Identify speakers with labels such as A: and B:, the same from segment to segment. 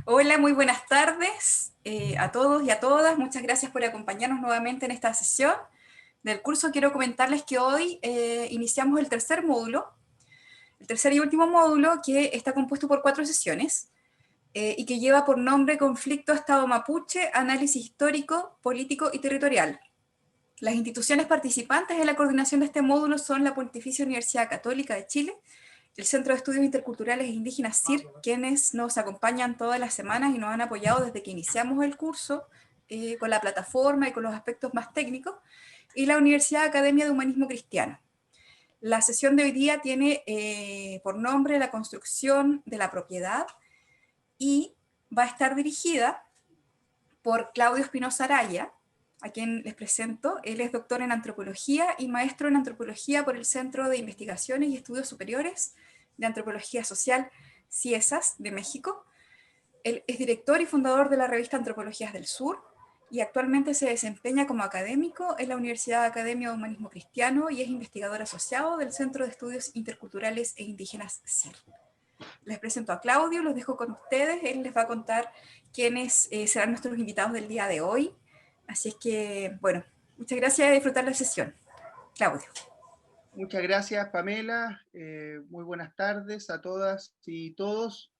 A: Hola, muy buenas tardes a todos y a todas. Muchas gracias por acompañarnos nuevamente en esta sesión del curso. Quiero comentarles que hoy iniciamos el tercer módulo, el tercer y último módulo, que está compuesto por 4 sesiones y que lleva por nombre Conflicto Estado Mapuche, Análisis Histórico, Político y Territorial. Las instituciones participantes en la coordinación de este módulo son la Pontificia Universidad Católica de Chile, el Centro de Estudios Interculturales e Indígenas CIR, quienes nos acompañan todas las semanas y nos han apoyado desde que iniciamos el curso con la plataforma y con los aspectos más técnicos, y la Universidad Academia de Humanismo Cristiano. La sesión de hoy día tiene por nombre La construcción de la propiedad y va a estar dirigida por Claudio Espinosa Araya, a quien les presento. Él es doctor en antropología y maestro en antropología por el Centro de Investigaciones y Estudios Superiores de Antropología Social, CIESAS, de México. Él es director y fundador de la revista Antropologías del Sur y actualmente se desempeña como académico en la Universidad Academia de Humanismo Cristiano y es investigador asociado del Centro de Estudios Interculturales e Indígenas CIR. Les presento a Claudio, los dejo con ustedes, él les va a contar quiénes serán nuestros invitados del día de hoy. Así es que, bueno, muchas gracias y a disfrutar la sesión. Claudio.
B: Muchas gracias, Pamela. Muy buenas tardes a todas y todos.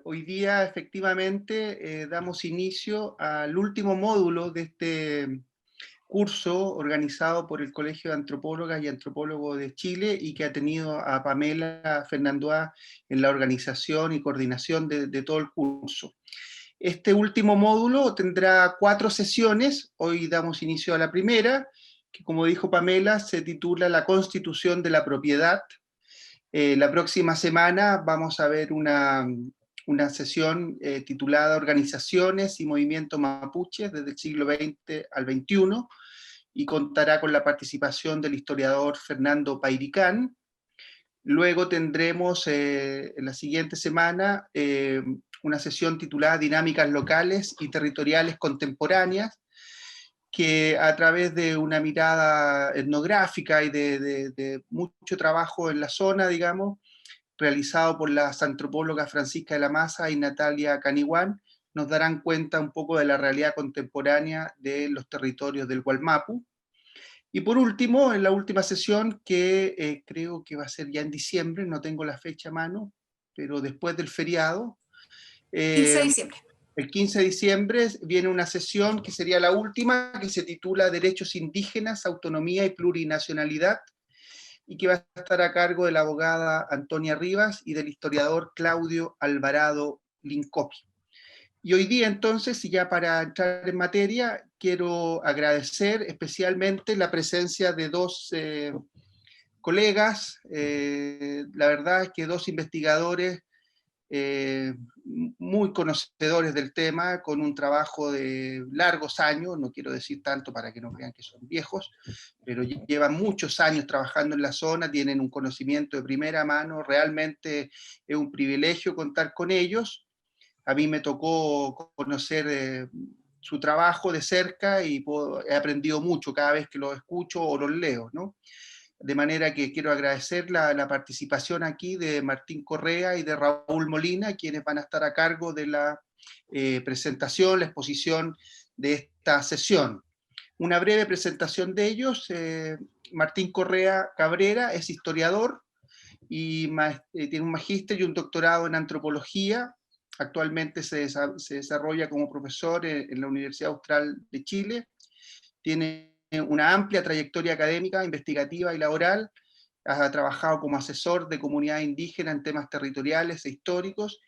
B: Hoy día, efectivamente, damos inicio al último módulo de este curso organizado por el Colegio de Antropólogas y Antropólogos de Chile y que ha tenido a Pamela Fernandoa en la organización y coordinación de todo el curso. Este último módulo tendrá 4 sesiones. Hoy damos inicio a la primera, que, como dijo Pamela, se titula La Constitución de la Propiedad. La próxima semana vamos a ver una sesión titulada Organizaciones y Movimientos Mapuches desde el siglo XX al XXI, y contará con la participación del historiador Fernando Pairicán. Luego tendremos en la siguiente semana una sesión titulada Dinámicas locales y territoriales contemporáneas, que a través de una mirada etnográfica y de mucho trabajo en la zona, digamos, realizado por las antropólogas Francisca de la Maza y Natalia Caniguán, nos darán cuenta un poco de la realidad contemporánea de los territorios del Gualmapu. Y por último, en la última sesión, que creo que va a ser ya en diciembre, no tengo la fecha a mano, pero después del feriado,
A: 15 de
B: eh,
A: diciembre.
B: el 15 de diciembre viene una sesión que sería la última, que se titula Derechos Indígenas, Autonomía y Plurinacionalidad, y que va a estar a cargo de la abogada Antonia Rivas y del historiador Claudio Alvarado Lincopi. Y hoy día entonces, y ya para entrar en materia, quiero agradecer especialmente la presencia de dos colegas, la verdad es que dos investigadores muy conocedores del tema, con un trabajo de largos años, no quiero decir tanto para que no vean que son viejos, pero llevan muchos años trabajando en la zona, tienen un conocimiento de primera mano, realmente es un privilegio contar con ellos. A mí me tocó conocer su trabajo de cerca y he aprendido mucho cada vez que los escucho o los leo, ¿no? De manera que quiero agradecer la participación aquí de Martín Correa y de Raúl Molina, quienes van a estar a cargo de la presentación, la exposición de esta sesión. Una breve presentación de ellos. Martín Correa Cabrera es historiador y tiene un magíster y un doctorado en antropología. Actualmente se desarrolla como profesor en la Universidad Austral de Chile. Tiene una amplia trayectoria académica, investigativa y laboral. Ha trabajado como asesor de comunidad indígena en temas territoriales e históricos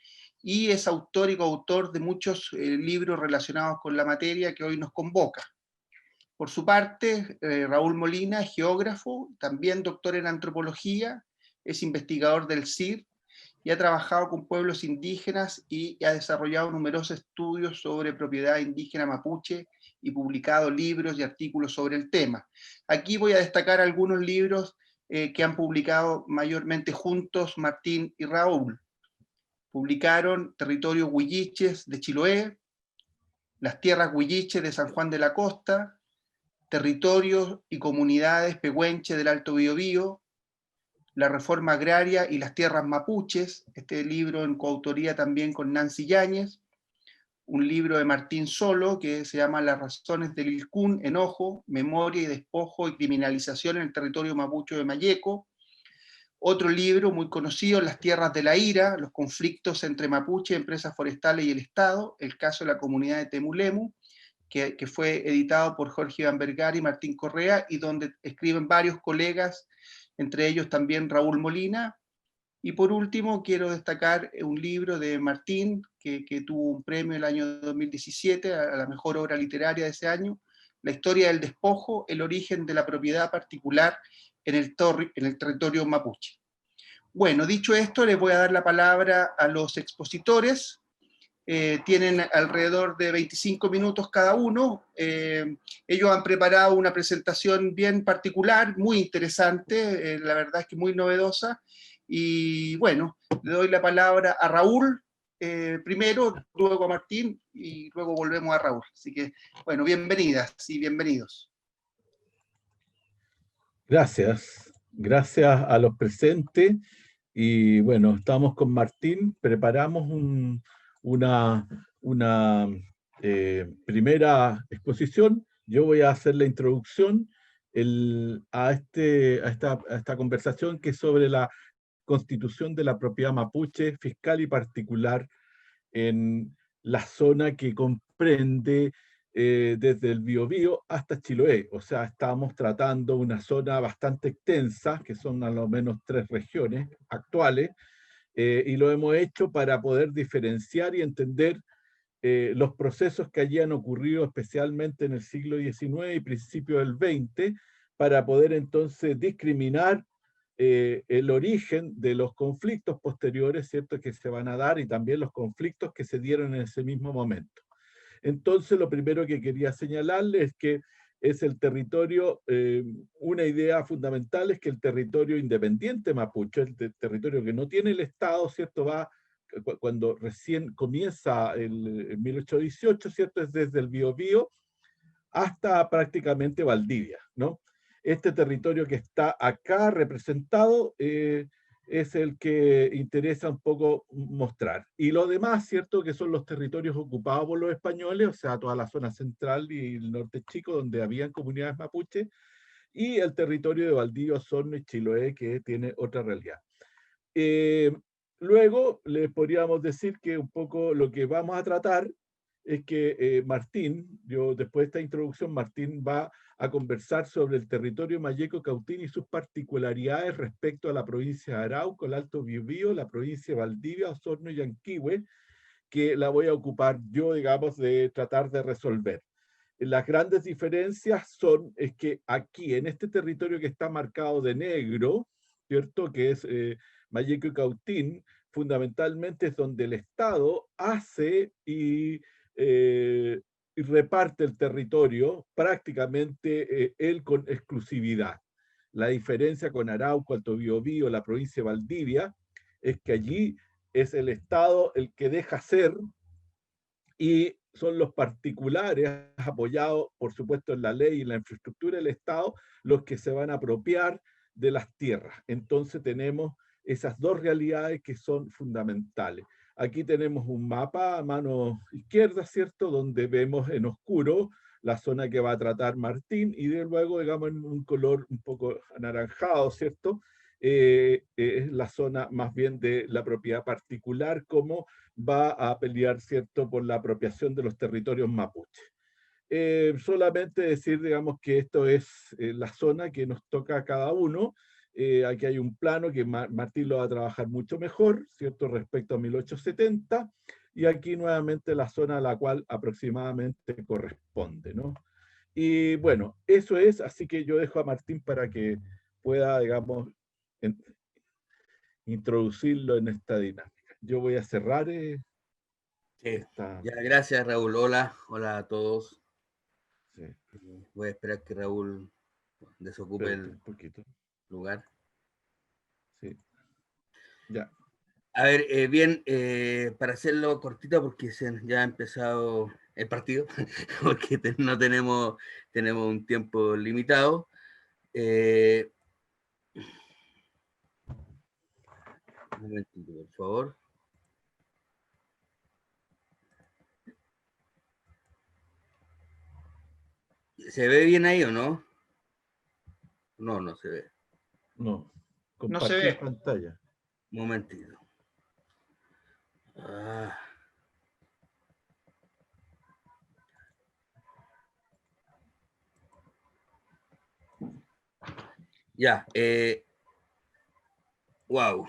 B: y es autor y coautor de muchos libros relacionados con la materia que hoy nos convoca. Por su parte, Raúl Molina es geógrafo, también doctor en antropología, es investigador del CIR y ha trabajado con pueblos indígenas y ha desarrollado numerosos estudios sobre propiedad indígena mapuche y publicado libros y artículos sobre el tema. Aquí voy a destacar algunos libros que han publicado mayormente juntos Martín y Raúl. Publicaron Territorios Huilliches de Chiloé, Las Tierras Huilliches de San Juan de la Costa, Territorios y Comunidades Pehuenche del Alto Biobío, la reforma agraria y las tierras mapuches, este libro en coautoría también con Nancy Yáñez, un libro de Martín Solo que se llama Las razones del Ilcún, enojo, memoria y despojo y criminalización en el territorio mapuche de Mayeco. Otro libro muy conocido, Las tierras de la ira, los conflictos entre mapuche, empresas forestales y el Estado, el caso de la comunidad de Temulemu, que fue editado por Jorge Iván Vergara y Martín Correa, y donde escriben varios colegas, entre ellos también Raúl Molina. Y por último, quiero destacar un libro de Martín, que tuvo un premio el año 2017 a la mejor obra literaria de ese año, La historia del despojo, el origen de la propiedad particular en el territorio mapuche. Bueno, dicho esto, les voy a dar la palabra a los expositores. Tienen alrededor de 25 minutos cada uno. Ellos han preparado una presentación bien particular, muy interesante, la verdad es que muy novedosa. Y bueno, le doy la palabra a Raúl primero, luego a Martín y luego volvemos a Raúl. Así que, bueno, bienvenidas y bienvenidos.
C: Gracias. Gracias a los presentes. Y bueno, estamos con Martín, preparamos una primera exposición. Yo voy a hacer la introducción a esta conversación, que es sobre la constitución de la propiedad mapuche fiscal y particular en la zona que comprende desde el Biobío hasta Chiloé. O sea, estamos tratando una zona bastante extensa, que son a lo menos 3 regiones actuales, y lo hemos hecho para poder diferenciar y entender los procesos que allí han ocurrido, especialmente en el siglo XIX y principios del XX, para poder entonces discriminar el origen de los conflictos posteriores, ¿cierto?, que se van a dar, y también los conflictos que se dieron en ese mismo momento. Entonces, lo primero que quería señalarles es que es el territorio, una idea fundamental es que el territorio independiente mapuche, el territorio que no tiene el Estado, ¿cierto?, va, cuando recién comienza el 1818, ¿cierto?, es desde el Biobío hasta prácticamente Valdivia, ¿no? Este territorio que está acá representado es el que interesa un poco mostrar. Y lo demás, ¿cierto?, que son los territorios ocupados por los españoles, o sea, toda la zona central y el norte chico, donde habían comunidades mapuches, y el territorio de Valdivia, Osorno y Chiloé, que tiene otra realidad. Luego, les podríamos decir que un poco lo que vamos a tratar es que Martín, después de esta introducción, Martín va a conversar sobre el territorio Mayeco Cautín y sus particularidades respecto a la provincia de Arauco, el Alto Biobío, la provincia de Valdivia, Osorno y Yanquihue, que la voy a ocupar yo, digamos, de tratar de resolver. Las grandes diferencias es que aquí, en este territorio que está marcado de negro, ¿cierto?, que es Mayeco y Cautín, fundamentalmente es donde el Estado hace y reparte el territorio prácticamente él con exclusividad. La diferencia con Arauco, Alto Biobío, la provincia de Valdivia, es que allí es el Estado el que deja ser, y son los particulares, apoyados por supuesto en la ley y en la infraestructura del Estado, los que se van a apropiar de las tierras. Entonces tenemos esas dos realidades que son fundamentales. Aquí tenemos un mapa a mano izquierda, ¿cierto?, donde vemos en oscuro la zona que va a tratar Martín, y de luego, digamos, en un color un poco anaranjado, ¿cierto?, es la zona más bien de la propiedad particular, como va a pelear, ¿cierto?, por la apropiación de los territorios mapuche. Solamente decir, digamos, que esto es la zona que nos toca a cada uno. Aquí hay un plano que Martín lo va a trabajar mucho mejor, ¿cierto?, respecto a 1870, y aquí nuevamente la zona a la cual aproximadamente corresponde, ¿no? Y bueno, eso es, así que yo dejo a Martín para que pueda, digamos, introducirlo en esta dinámica. Yo voy a cerrar
D: Sí.
C: esta...
D: Ya, gracias, Raúl. Hola a todos.
C: Sí.
D: Voy a esperar que Raúl desocupe el lugar.
C: Sí. Ya.
D: A ver, bien, para hacerlo cortito, porque ya ha empezado el partido, porque no tenemos un tiempo limitado. Un momentito, por favor. ¿Se ve bien ahí o no? No, no se ve.
C: No,
B: No se
C: compartir
B: ve.
C: pantalla.
D: Un momentito. Ah. Ya, wow.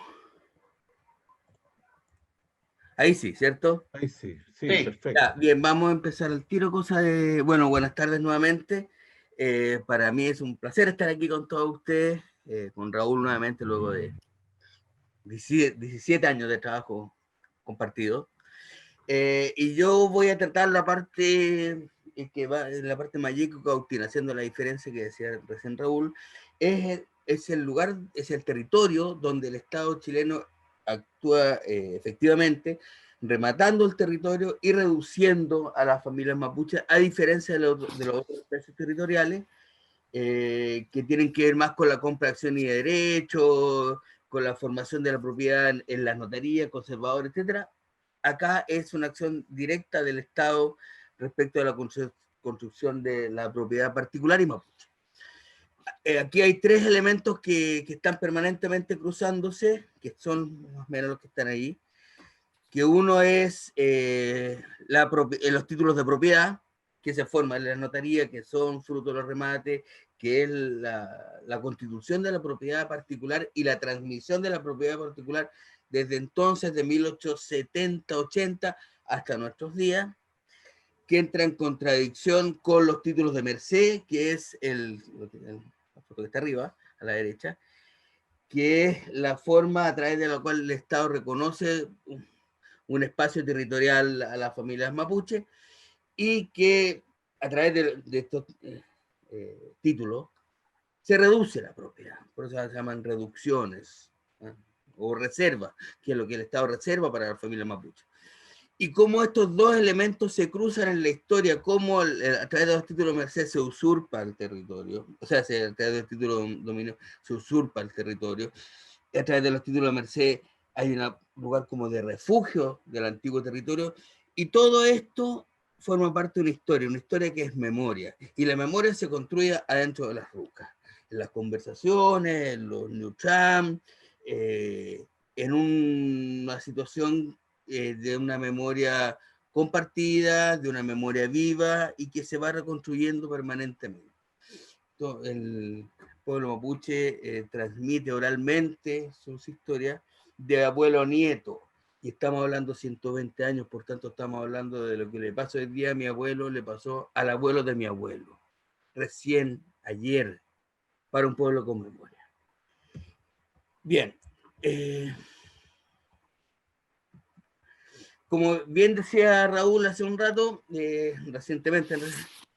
D: Ahí sí, ¿cierto?
C: Ahí sí, sí,
B: Sí.
C: perfecto.
D: Ya, bien, vamos a empezar el tiro, cosa de... Bueno, buenas tardes nuevamente. Para mí es un placer estar aquí con todos ustedes, con Raúl nuevamente, luego de 17 años de trabajo compartido. Y yo voy a tratar la parte que va, la parte mayéutica, haciendo la diferencia que decía recién Raúl, es el lugar, es el territorio donde el Estado chileno actúa efectivamente, rematando el territorio y reduciendo a las familias mapuches, a diferencia de los otros especies territoriales, que tienen que ver más con la compra de acción y de derechos, con la formación de la propiedad en las notarías, conservadores, etcétera. Acá es una acción directa del Estado respecto a la construcción de la propiedad particular y mapuche. Aquí hay tres elementos que están permanentemente cruzándose, que son más o menos los que están ahí, que uno es los títulos de propiedad, que se forman en la notaría, que son fruto de los remates, que es la constitución de la propiedad particular y la transmisión de la propiedad particular desde entonces, de 1870-80 hasta nuestros días, que entra en contradicción con los títulos de merced, que es la foto que está arriba, a la derecha, que es la forma a través de la cual el Estado reconoce un espacio territorial a las familias mapuche, y que a través de estos títulos se reduce la propiedad, por eso se llaman reducciones, ¿eh? O reserva, que es lo que el Estado reserva para la familia mapuche. Y cómo estos dos elementos se cruzan en la historia, cómo a través de los títulos de merced se usurpa el territorio, o sea, a través de los títulos de dominio se usurpa el territorio, y a través de los títulos de merced hay un lugar como de refugio del antiguo territorio, y todo esto forma parte de una historia que es memoria, y la memoria se construye adentro de las rucas, en las conversaciones, en los New Tram, en una situación de una memoria compartida, de una memoria viva y que se va reconstruyendo permanentemente. El pueblo mapuche transmite oralmente sus historias de abuelo a nieto, y estamos hablando 120 años, por tanto estamos hablando de lo que le pasó el día a mi abuelo, le pasó al abuelo de mi abuelo, recién ayer, para un pueblo con memoria. Bien, como bien decía Raúl hace un rato, recientemente,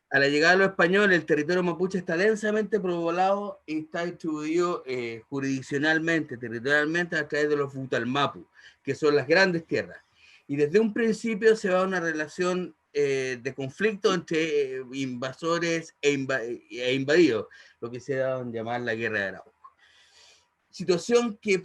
D: a la llegada de los españoles, el territorio mapuche está densamente poblado y está distribuido jurisdiccionalmente, territorialmente, a través de los Futalmapu, que son las grandes tierras. Y desde un principio se va a una relación de conflicto entre invasores e invadidos, lo que se da a llamar la Guerra de Arauco. Situación que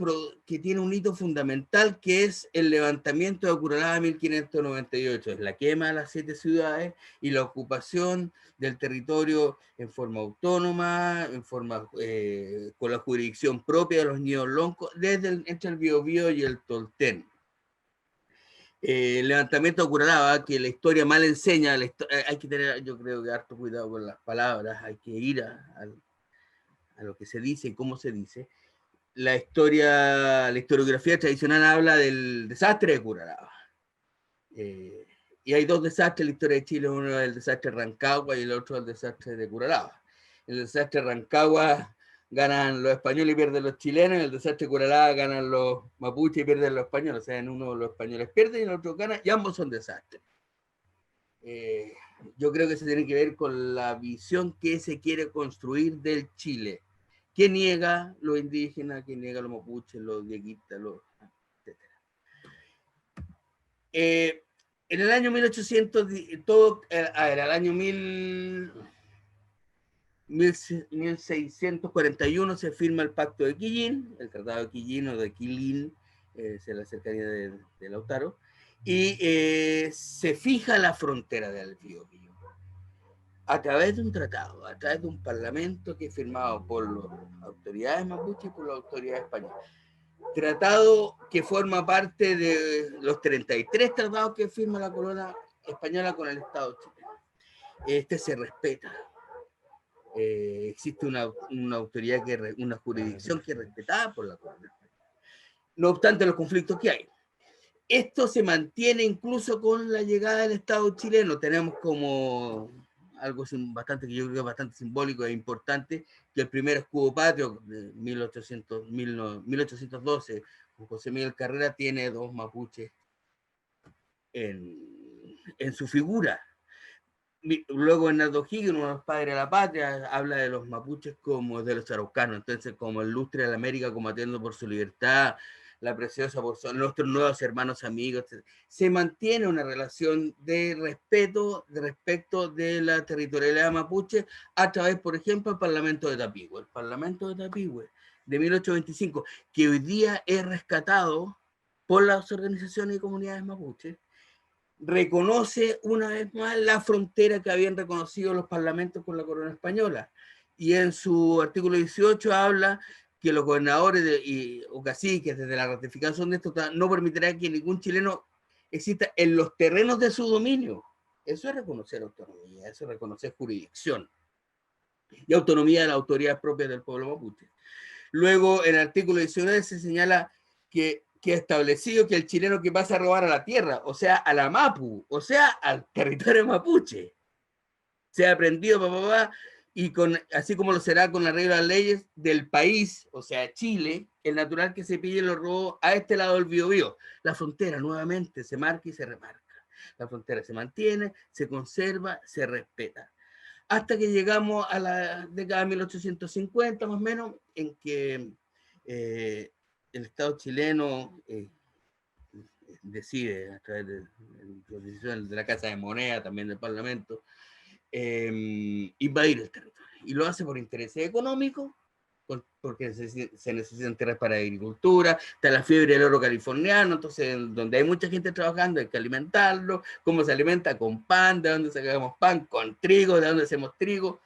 D: tiene un hito fundamental, que es el levantamiento de Curalaba 1598, es la quema de las 7 ciudades y la ocupación del territorio en forma autónoma, en forma con la jurisdicción propia de los niños loncos, entre el Biobío y el Tolten. El levantamiento de Curalaba, que la historia mal enseña, hay que tener, yo creo que harto cuidado con las palabras, hay que ir a lo que se dice y cómo se dice. La historiografía tradicional habla del desastre de Curalaba. Y hay dos desastres en la historia de Chile, uno es el desastre de Rancagua y el otro el desastre de Curalaba. En el desastre de Rancagua ganan los españoles y pierden los chilenos, en el desastre de Curalaba ganan los mapuches y pierden los españoles, o sea, en uno los españoles pierden y en el otro ganan, y ambos son desastres. Yo creo que se tiene que ver con la visión que se quiere construir del Chile. ¿Qué niega los indígenas? ¿Qué niega los mapuches, los dieguistas, etc.? En el año 1800, el año 1641 se firma el Pacto de Quillín, el Tratado de Quillín o de Quilín, en la cercanía de Lautaro, y se fija la frontera del Biobío a través de un tratado, a través de un parlamento que es firmado por las autoridades mapuches y por las autoridades españolas. Tratado que forma parte de los 33 tratados que firma la corona española con el Estado chileno. Este se respeta. Existe una autoridad, una jurisdicción que es respetada por la corona española. No obstante los conflictos que hay. Esto se mantiene incluso con la llegada del Estado chileno. Tenemos como algo bastante, que yo creo que es bastante simbólico e importante, que el primer escudo patrio de 1812, con José Miguel Carrera, tiene 2 mapuches en su figura. Luego Hernando Higgins, uno de los padres de la patria, habla de los mapuches como de los araucanos, entonces como el lustre de la América combatiendo por su libertad, la preciosa por nuestros nuevos hermanos amigos. Se mantiene una relación de respeto respecto de la territorialidad mapuche a través, por ejemplo, del Parlamento de Tapigüe. El Parlamento de Tapigüe de 1825, que hoy día es rescatado por las organizaciones y comunidades mapuches, reconoce una vez más la frontera que habían reconocido los parlamentos con la corona española. Y en su artículo 18 habla que los gobernadores o caciques, desde la ratificación de esto, no permitirán que ningún chileno exista en los terrenos de su dominio. Eso es reconocer autonomía, eso es reconocer jurisdicción y autonomía de la autoridad propia del pueblo mapuche. Luego, en el artículo 19 se señala que ha establecido que el chileno que pasa a robar a la tierra, o sea, a la Mapu, o sea, al territorio mapuche, sea aprendido, y así como lo será con la regla de las leyes del país, o sea, Chile, el natural que se pille los robos a este lado del Biobío. La frontera nuevamente se marca y se remarca. La frontera se mantiene, se conserva, se respeta. Hasta que llegamos a la década de 1850, más o menos, en que el Estado chileno decide, a través de decisiones de la Casa de Moneda, también del Parlamento, invadir el territorio. Y lo hace por intereses económicos, porque se necesitan tierras para agricultura, está la fiebre del oro californiano, entonces donde hay mucha gente trabajando hay que alimentarlo. ¿Cómo se alimenta? Con pan. ¿De dónde sacamos pan? Con trigo. ¿De dónde hacemos trigo?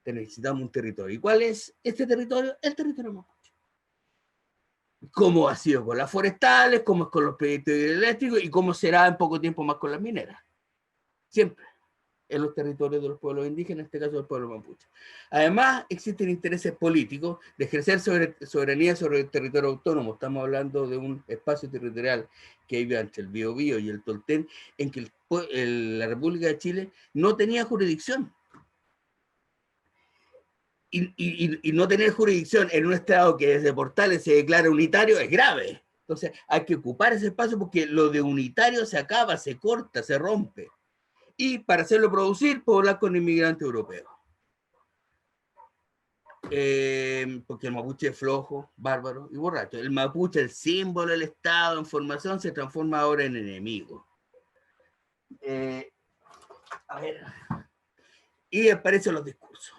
D: Necesitamos un territorio. ¿Y cuál es este territorio? El territorio mapuche. ¿Cómo ha sido con las forestales? ¿Cómo es con los proyectos hidroeléctricos? ¿Y cómo será en poco tiempo más con las mineras? Siempre en los territorios de los pueblos indígenas, en este caso del pueblo mapuche. Además, existen intereses políticos de ejercer soberanía sobre el territorio autónomo. Estamos hablando de un espacio territorial que vive entre el Biobío y el Tolten, en que la República de Chile no tenía jurisdicción. Y no tener jurisdicción en un estado que desde Portales se declara unitario es grave. Entonces hay que ocupar ese espacio porque lo de unitario se acaba, se corta, se rompe. Y para hacerlo producir, poblar con inmigrantes europeos. Porque el mapuche es flojo, bárbaro y borracho. El mapuche, el símbolo del Estado en formación, se transforma ahora en enemigo. A ver. Y aparecen los discursos.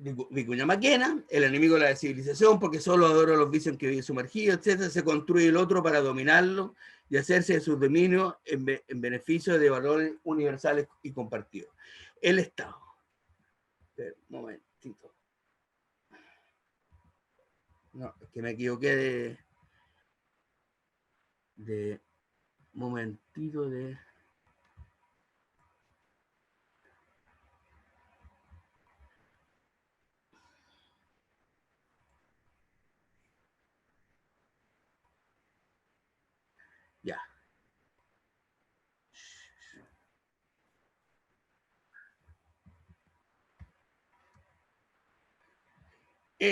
D: Vicuña Maquena, el enemigo de la civilización, porque solo adora los vicios en que vive sumergido, etc. Se construye el otro para dominarlo y hacerse de sus dominios en beneficio de valores universales y compartidos. El Estado. Un momentito. No, es que me equivoqué de momentito de... Ya.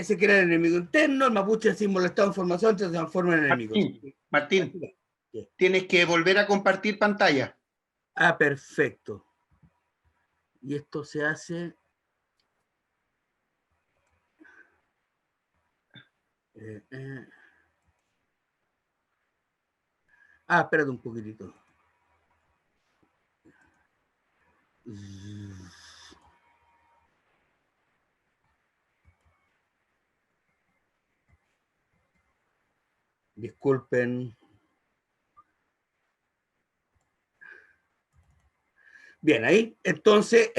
D: Se crea el enemigo interno, el mapuche, el símbolo del Estado en formación, se transforma en enemigos.
B: Martín, tienes que volver a compartir pantalla.
D: Ah, perfecto. Y esto se hace... espérate un poquitito. Disculpen. Bien, ahí, entonces,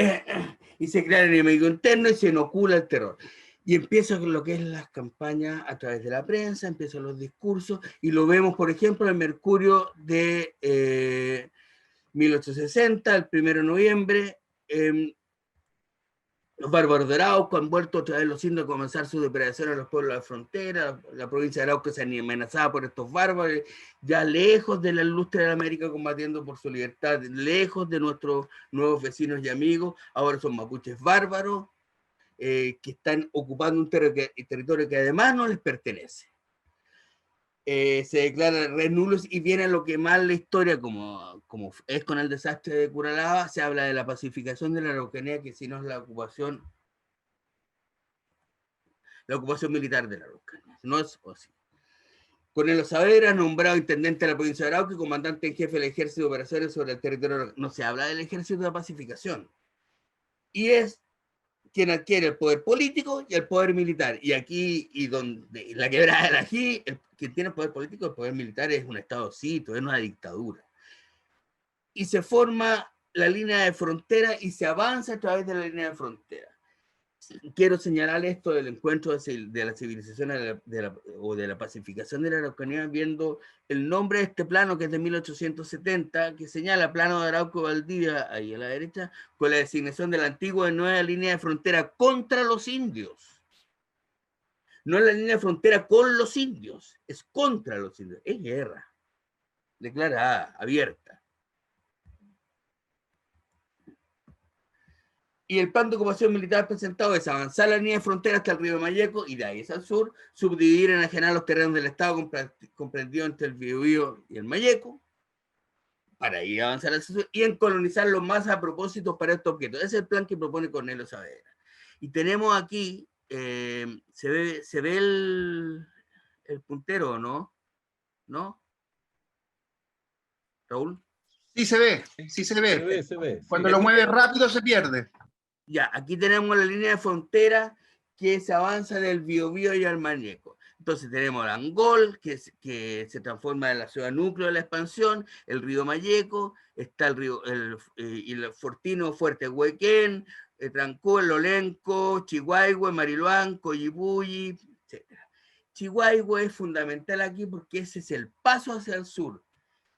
D: y se crea el enemigo interno y se inocula el terror. Y empieza con lo que es las campañas a través de la prensa, empiezan los discursos, y lo vemos, por ejemplo, en Mercurio de 1860, el 1 de noviembre, los bárbaros de Arauco han vuelto otra vez los indios a comenzar su depredación a los pueblos de la frontera. La provincia de Arauco se han amenazada por estos bárbaros, ya lejos de la ilustre de América combatiendo por su libertad, lejos de nuestros nuevos vecinos y amigos. Ahora son mapuches bárbaros que están ocupando un territorio que además no les pertenece. Se declara red nulos y viene lo que más la historia, como es con el desastre de Curalaba, se habla de la pacificación de la Araucanía, que si no es la ocupación militar de la Araucanía. No es así. Cornelio Saavedra, nombrado intendente de la provincia de Arauco y comandante en jefe del ejército de operaciones sobre el territorio. No se habla del ejército de pacificación. Y es quien adquiere el poder político y el poder militar. Y aquí, y donde la quebrada de aquí, quien tiene el poder político y el poder militar es un estadocito, es una dictadura. Y se forma la línea de frontera y se avanza a través de la línea de frontera. Quiero señalar esto del encuentro de la civilización o de la pacificación de la Araucanía, viendo el nombre de este plano que es de 1870, que señala plano de Arauco Valdivia, ahí a la derecha, con la designación de la antigua y nueva línea de frontera contra los indios. No es la línea de frontera con los indios, es contra los indios, es guerra, declarada, abierta. Y el plan de ocupación militar presentado es avanzar la línea de frontera hasta el río Mayeco y de ahí hacia el sur, subdividir y enajenar los terrenos del Estado comprendidos entre el Biobío y el Mayeco, para ir a avanzar hacia el sur, y en colonizarlos más a propósito para estos objetos. Ese es el plan que propone Cornelio Saavedra. Y tenemos aquí, se ve el puntero, ¿no? ¿No? ¿Raúl?
B: Sí se ve, sí se ve.
C: Se ve.
B: Cuando lo mueve rápido se pierde.
D: Ya, aquí tenemos la línea de frontera que se avanza del Biobío y al Mayeco. Entonces tenemos el Angol, que se transforma en la ciudad núcleo de la expansión, el río Mayeco, está el río y el Fortino, Fuerte Huequén, Trancó, el Olenco, Chihuahua, Mariluán, Coyipulli, etc. Chihuahua es fundamental aquí porque ese es el paso hacia el sur.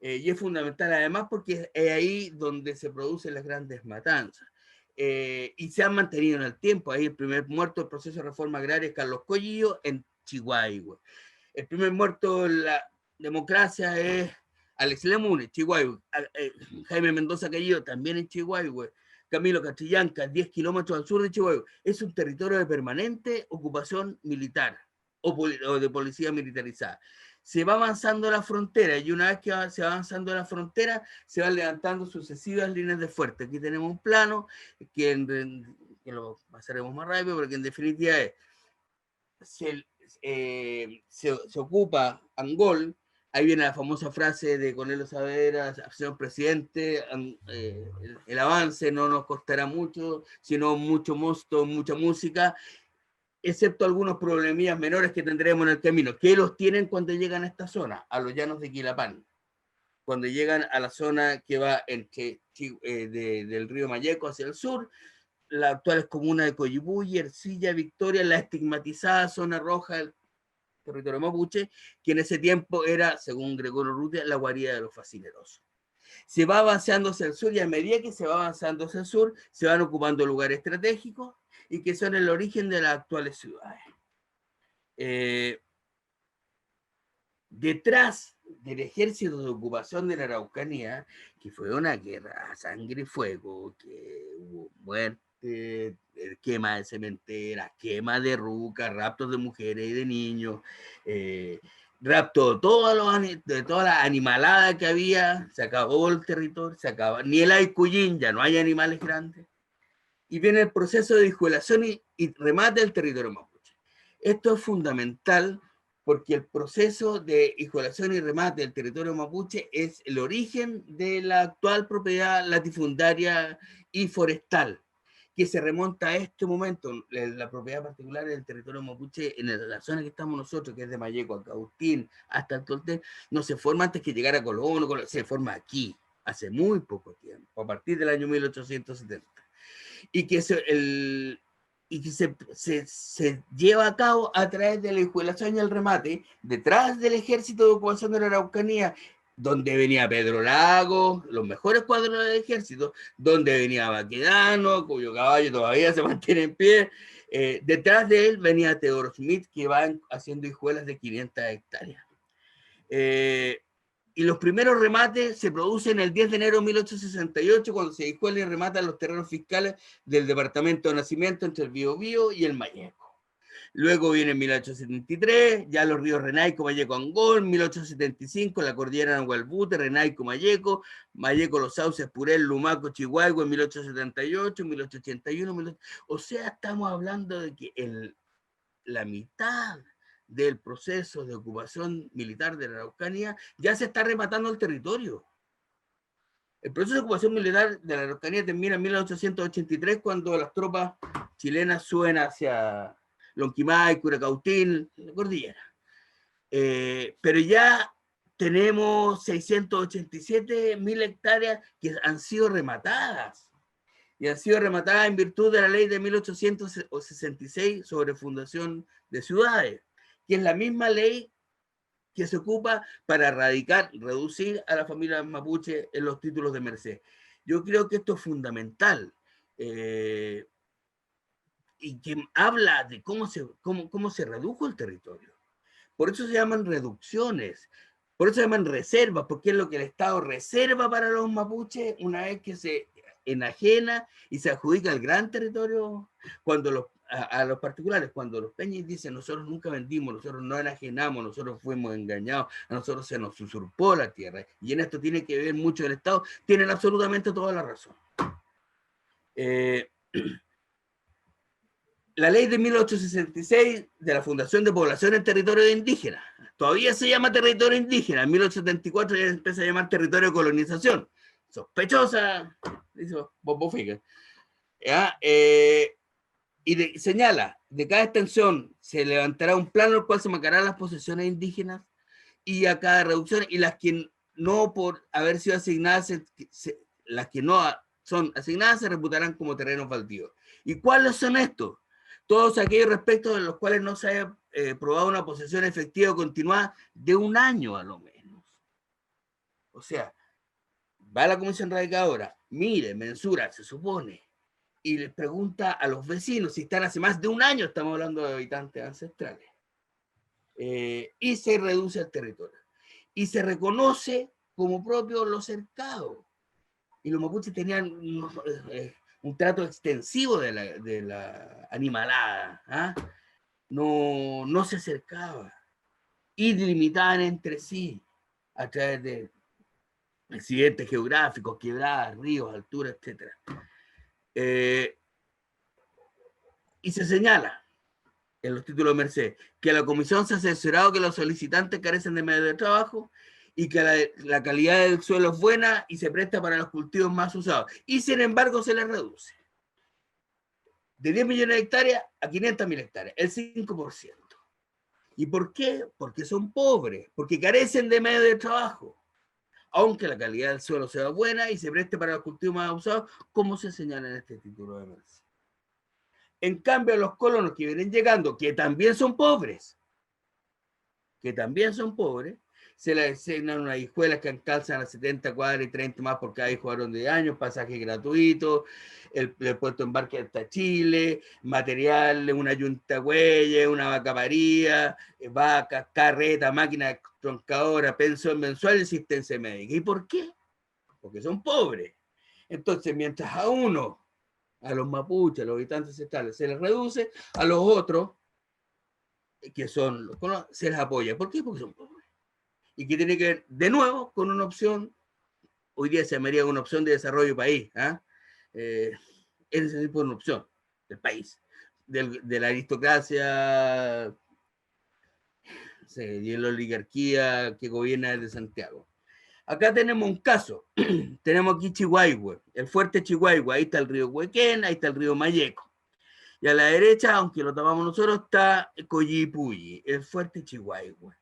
D: Y es fundamental además porque es ahí donde se producen las grandes matanzas. Y se han mantenido en el tiempo. Ahí el primer muerto del proceso de reforma agraria es Carlos Collillo en Chihuahua. El primer muerto en la democracia es Alex Lemune, Chihuahua. Jaime Mendoza Callillo también en Chihuahua. Camilo Castrillanca, 10 kilómetros al sur de Chihuahua. Es un territorio de permanente ocupación militar o de policía militarizada. Se va avanzando la frontera y una vez que se va avanzando la frontera se van levantando sucesivas líneas de fuerte. Aquí tenemos un plano que lo pasaremos más rápido, pero que en definitiva es, se ocupa Angol. Ahí viene la famosa frase de Cornelio Saavedra: señor presidente, el avance no nos costará mucho, sino mucho mosto, mucha música, excepto algunos problemillas menores que tendremos en el camino, que los tienen cuando llegan a esta zona, a los llanos de Quilapán, cuando llegan a la zona que va del río Mayeco hacia el sur, las actuales comunas de Coyipulli, Ercilla, Victoria, la estigmatizada zona roja del territorio mapuche, que en ese tiempo era, según Gregorio Urrutia, la guarida de los fascinerosos. Se va avanzando hacia el sur y a medida que se va avanzando hacia el sur, se van ocupando lugares estratégicos y que son el origen de las actuales ciudades. Detrás del ejército de ocupación de la Araucanía, que fue una guerra a sangre y fuego, que hubo muerte, quema de cementeras, quema de rucas, raptos de mujeres y de niños, rapto de toda la animalada que había, se acabó el territorio, se acabó, ni el Aicuyín, ya no hay animales grandes. Y viene el proceso de disjuelación y remate del territorio mapuche. Esto es fundamental porque el proceso de disjuelación y remate del territorio mapuche es el origen de la actual propiedad latifundaria y forestal, que se remonta a este momento. La propiedad particular del territorio mapuche, en la zona que estamos nosotros, que es de Malleco a Cautín, hasta el Tolten, no se forma antes que llegara Colón, se forma aquí, hace muy poco tiempo, a partir del año 1870. Y que se lleva a cabo a través de la hijuelación y el remate, detrás del ejército de ocupación de la Araucanía, donde venía Pedro Lago, los mejores cuadros del ejército, donde venía Baquedano, cuyo caballo todavía se mantiene en pie. Detrás de él venía Theodore Smith, que va haciendo hijuelas de 500 hectáreas. Y los primeros remates se producen el 10 de enero de 1868, cuando se hijuela y rematan los terrenos fiscales del departamento de Nacimiento entre el Biobío y el Malleco. Luego viene en 1873, ya los ríos Renaico, Malleco, Angol, 1875, la cordillera Nahualbute, Renaico, Malleco, Malleco, Los Sauces, Purel, Lumaco, Chihuahua, en 1878, 1881, o sea, estamos hablando de que la mitad del proceso de ocupación militar de la Araucanía ya se está rematando el territorio. El proceso de ocupación militar de la Araucanía termina en 1883, cuando las tropas chilenas suben hacia Lonquimay, Curacautín, la cordillera. Pero ya tenemos 687.000 hectáreas que han sido rematadas. Y han sido rematadas en virtud de la ley de 1866 sobre fundación de ciudades, que es la misma ley que se ocupa para erradicar, reducir a la familia mapuche en los títulos de merced. Yo creo que esto es fundamental. Y que habla de cómo se redujo el territorio. Por eso se llaman reducciones, por eso se llaman reservas, porque es lo que el Estado reserva para los mapuches una vez que se enajena y se adjudica el gran territorio. Cuando a los particulares, cuando los peñas dicen nosotros nunca vendimos, nosotros no enajenamos, nosotros fuimos engañados, a nosotros se nos usurpó la tierra, y en esto tiene que ver mucho el Estado, tienen absolutamente toda la razón. La ley de 1866 de la Fundación de Población en Territorio Indígena, todavía se llama territorio indígena, en 1874 ya empieza a llamar territorio de colonización. Sospechosa, dice Bobo Figa. Señala, de cada extensión se levantará un plano en el cual se marcarán las posesiones indígenas y a cada reducción, y las que no por haber sido asignadas, las que no son asignadas se reputarán como terrenos baldíos. ¿Y cuáles son estos? Todos aquellos respecto de los cuales no se haya probado una posesión efectiva o continuada de un año a lo menos. O sea, va a la comisión radicadora, mire, mensura, se supone, y les pregunta a los vecinos si están hace más de un año, estamos hablando de habitantes ancestrales, y se reduce el territorio. Y se reconoce como propio lo cercado. Y los mapuches tenían un trato extensivo de la animalada. No se acercaba. Y delimitaban entre sí a través de accidentes geográficos, quebradas, ríos, alturas, etc. Y se señala en los títulos de merced que la comisión se ha asesorado que los solicitantes carecen de medios de trabajo y que la calidad del suelo es buena y se presta para los cultivos más usados. Y sin embargo se les reduce de 10 millones de hectáreas a 500.000 hectáreas, el 5%. ¿Y por qué? Porque son pobres, porque carecen de medios de trabajo, aunque la calidad del suelo sea buena y se preste para los cultivos más usados, como se señala en este título de merced. En cambio, los colonos que vienen llegando, que también son pobres, se les asignan unas hijuelas que alcanzan a 70 cuadras y 30 más por cada hijo varón de años, pasaje gratuito, el puerto de embarque hasta Chile, material, una yunta huella, una vaca paría, vacas, carreta, máquina troncadora, pensión mensual y asistencia médica. ¿Y por qué? Porque son pobres. Entonces, mientras a los mapuches, a los habitantes ancestrales, se les reduce, a los otros, que son los colonos, se les apoya. ¿Por qué? Porque son pobres. Y que tiene que ver, de nuevo, con una opción, hoy día se llamaría una opción de desarrollo país. Es ese tipo de una opción del país, de la aristocracia y la oligarquía que gobierna desde Santiago. Acá tenemos un caso. Tenemos aquí Chihuahua, el fuerte Chihuahua. Ahí está el río Huequén, ahí está el río Mayeco. Y a la derecha, aunque lo tomamos nosotros, está Coyipulli, el fuerte Chihuahua.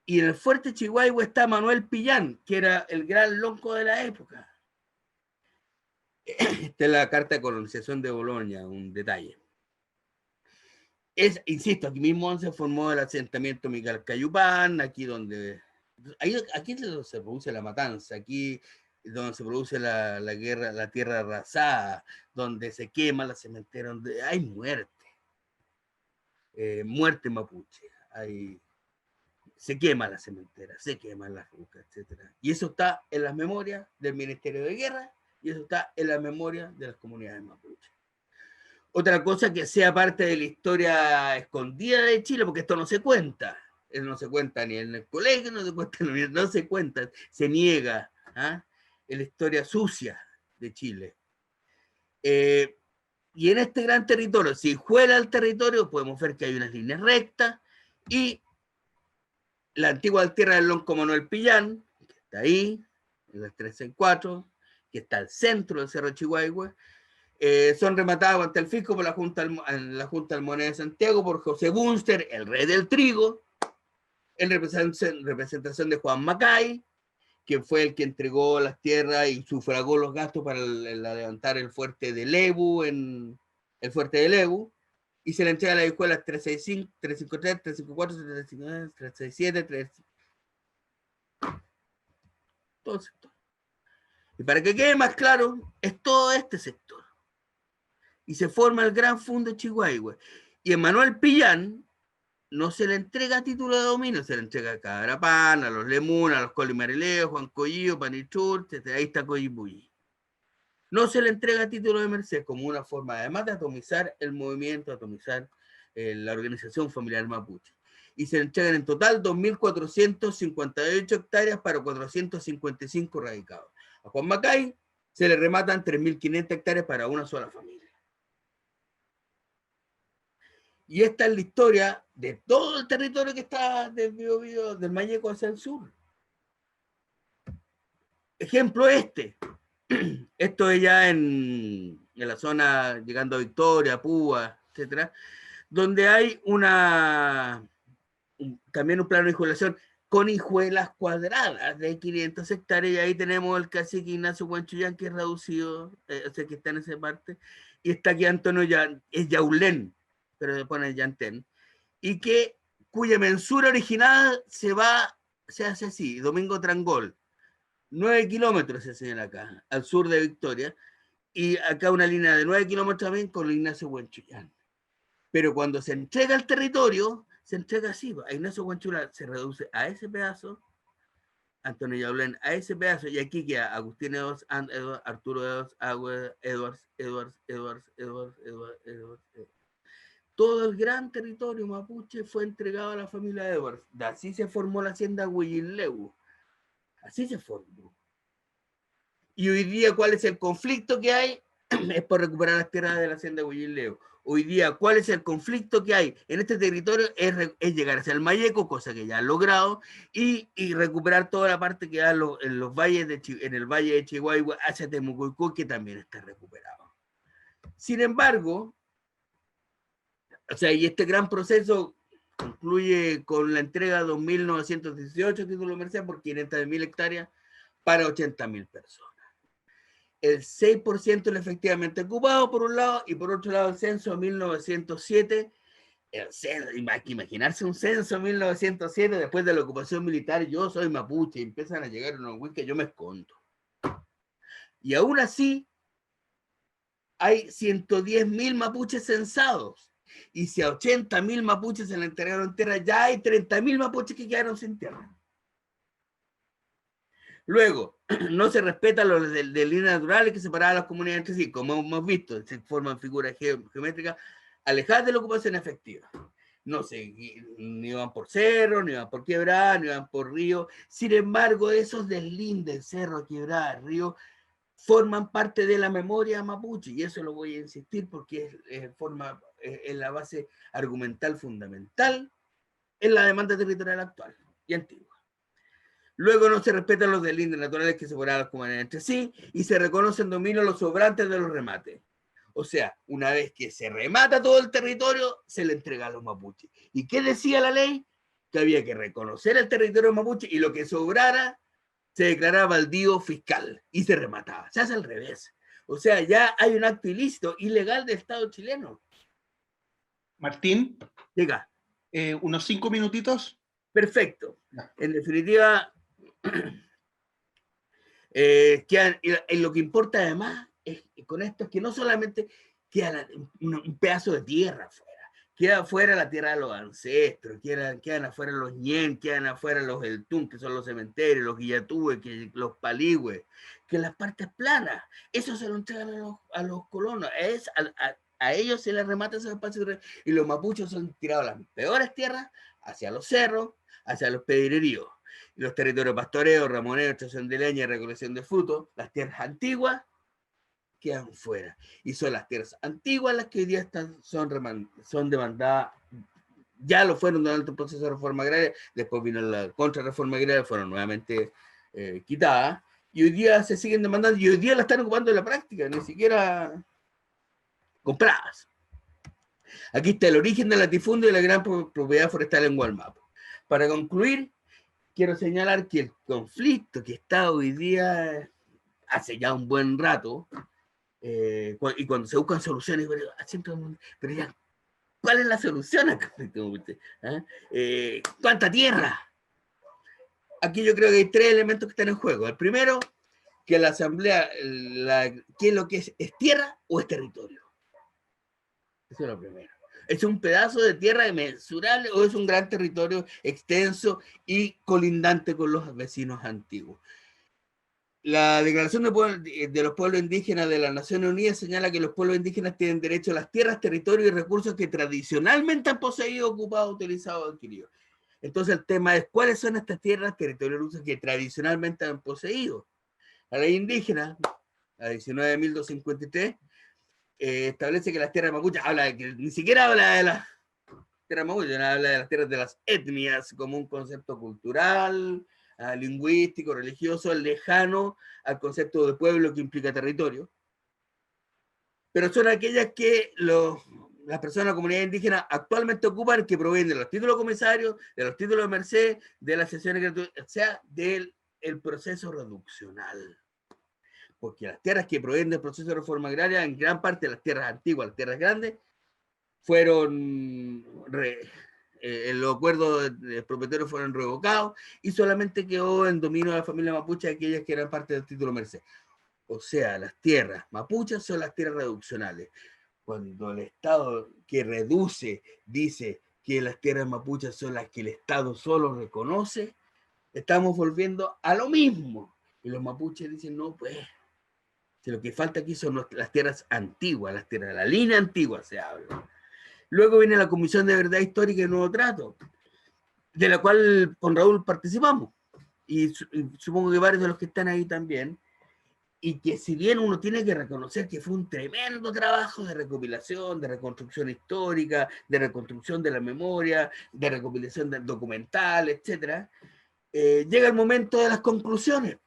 D: Y en el fuerte Chihuahua está Manuel Pillán, que era el gran lonco de la época. Esta es la carta de colonización de Bolonia, un detalle. Insisto, aquí mismo se formó el asentamiento Miguel Cayupán, aquí donde... Aquí es donde se produce la matanza, aquí es donde se produce la guerra, la tierra arrasada, donde se quema la cementera, donde hay muerte. Muerte mapuche. Se quema la cementera, se queman las rucas, etc. Y eso está en las memorias del Ministerio de Guerra y eso está en la memoria de las comunidades mapuches. Otra cosa que sea parte de la historia escondida de Chile, porque esto no se cuenta. No se cuenta ni en el colegio, no se cuenta, se niega. ¿Ah? En la historia sucia de Chile. Y en este gran territorio, si fuera el territorio, podemos ver que hay unas líneas rectas y la antigua tierra del lonco Manuel Pillán, que está ahí, en el 364, que está al centro del Cerro Chihuahua, son rematados ante el fisco por la Junta del Moneda de Santiago por José Bunster, el rey del trigo, en representación de Juan Macay, que fue el que entregó las tierras y sufragó los gastos para levantar el fuerte de Lebu, y se le entrega a la escuela 365, 353, 354, 359, 367, 3... todo el sector. Y para que quede más claro, es todo este sector. Y se forma el Gran Fundo Chihuahua. Y a Manuel Pillán no se le entrega título de dominio, se le entrega a Cabrapán, a los Lemun, a los Colimarileo, Juan Collillo, Panichur, etc. Ahí está Coyipulli. No se le entrega título de merced como una forma, además de atomizar el movimiento, atomizar la organización familiar mapuche. Y se le entregan en total 2.458 hectáreas para 455 radicados. A Juan Macay se le rematan 3.500 hectáreas para una sola familia. Y esta es la historia de todo el territorio que está del Biobío, del Mayeco hacia el sur. Ejemplo esto es ya en la zona llegando a Victoria, Púa, etcétera, donde hay también un plano de hijuelación con hijuelas cuadradas de 500 hectáreas, y ahí tenemos el cacique Ignacio Huanchuyán, que es reducido, o sea, que está en esa parte, y está aquí Antonio es Yaulén, pero le ponen Yantén, y cuya mensura original se hace así, Domingo Trangol, 9 kilómetros se señala acá, al sur de Victoria, y acá una línea de 9 kilómetros también con Ignacio Huanchuyán. Pero cuando se entrega el territorio, se entrega así, a Ignacio Huanchuyán se reduce a ese pedazo, Antonio Yaulén a ese pedazo, y aquí queda Agustín Edwards, Arturo Edwards, Todo el gran territorio mapuche fue entregado a la familia Edwards. Así se formó la hacienda Huilileu. Así se formó. Y hoy día, ¿cuál es el conflicto que hay? Es por recuperar las tierras de la hacienda Huilileu. Hoy día, ¿cuál es el conflicto que hay en este territorio? Es llegar hacia el Mayeco, cosa que ya han logrado, y recuperar toda la parte que hay en el valle de Chihuahua hacia Temucuicó, que también está recuperado. Sin embargo, o sea, y este gran proceso concluye con la entrega de 2.918 títulos de merced por 500.000 hectáreas para 80.000 personas. El 6% es efectivamente ocupado, por un lado, y por otro lado el censo de 1907. Hay que imaginarse un censo de 1907 después de la ocupación militar. Yo soy mapuche y empiezan a llegar unos wikis, yo me escondo. Y aún así, hay 110.000 mapuches censados. Y si a 80.000 mapuches se le entregaron tierra, ya hay 30.000 mapuches que quedaron sin tierra. Luego, no se respeta los de líneas naturales que separaban las comunidades entre sí, como hemos visto, se forman figuras geométricas alejadas de la ocupación efectiva. No sé, ni van por cerro, ni van por quebrada, ni van por río. Sin embargo, esos deslindes, cerro, quebrada, río, forman parte de la memoria mapuche, y eso lo voy a insistir porque es la base argumental fundamental en la demanda territorial actual y antigua. Luego no se respetan los delindes naturales que separaban las comunidades entre sí y se reconocen dominio los sobrantes de los remates. O sea, una vez que se remata todo el territorio, se le entrega a los mapuches. ¿Y qué decía la ley? Que había que reconocer el territorio mapuche y lo que sobrara se declaraba baldío fiscal y se remataba. Se hace al revés. O sea, ya hay un acto ilícito, ilegal del Estado chileno.
B: Martín,
D: Llega.
B: unos 5 minutitos.
D: Perfecto.
B: No.
D: En definitiva, lo que importa además con esto es que no solamente queda un pedazo de tierra afuera, queda afuera la tierra de los ancestros, quedan afuera los ñen, quedan afuera los eltún, que son los cementerios, los guillatúes, los paligües, que las partes planas, eso se lo entregan a los colonos, a ellos se les remata esos espacios y los mapuches son tirados a las peores tierras, hacia los cerros, hacia los pedreríos. Los territorios pastoreo, ramoneo, extracción de leña y recolección de frutos, las tierras antiguas quedan fuera. Y son las tierras antiguas las que hoy día son demandadas, ya lo fueron durante el proceso de reforma agraria, después vino la contrarreforma agraria, fueron nuevamente quitadas, y hoy día se siguen demandando, y hoy día la están ocupando en la práctica, ni siquiera compradas. Aquí está el origen del latifundio y la gran propiedad forestal en Gualmapu. Para concluir, quiero señalar que el conflicto que está hoy día hace ya un buen rato, y cuando se buscan soluciones, pero ya, ¿cuál es la solución al conflicto? ¿Cuánta tierra? Aquí yo creo que hay 3 elementos que están en juego. El primero, que la asamblea, ¿qué es lo que es tierra o es territorio? Eso es lo primero. ¿Es un pedazo de tierra inmensurable o es un gran territorio extenso y colindante con los vecinos antiguos? La Declaración de los Pueblos Indígenas de las Naciones Unidas señala que los pueblos indígenas tienen derecho a las tierras, territorios y recursos que tradicionalmente han poseído, ocupado, utilizado o adquirido. Entonces el tema es, ¿cuáles son estas tierras, territorios y recursos que tradicionalmente han poseído? La ley indígena, la 19.253, establece que las tierras mapuches, ni siquiera habla de las tierras mapuches, habla de las tierras de las etnias como un concepto cultural, lingüístico, religioso, lejano al concepto de pueblo que implica territorio. Pero son aquellas que las personas de la comunidad indígena actualmente ocupan, que provienen de los títulos comisarios, de los títulos de merced, de las sesiones gratuitas, o sea, del proceso reduccional. Porque las tierras que provienen del proceso de reforma agraria, en gran parte las tierras antiguas, las tierras grandes, fueron los acuerdos de propietarios fueron revocados y solamente quedó en dominio de la familia mapuche aquellas que eran parte del título merced. O sea, las tierras mapuches son las tierras reduccionales. Cuando el Estado que reduce dice que las tierras mapuches son las que el Estado solo reconoce, estamos volviendo a lo mismo. Y los mapuches dicen, no, pues, si lo que falta aquí son las tierras antiguas, las tierras de la línea antigua se habla. Luego viene la Comisión de Verdad Histórica y Nuevo Trato, de la cual con Raúl participamos, y supongo que varios de los que están ahí también, y que si bien uno tiene que reconocer que fue un tremendo trabajo de recopilación, de reconstrucción histórica, de reconstrucción de la memoria, de recopilación documental, etc., llega el momento de las conclusiones.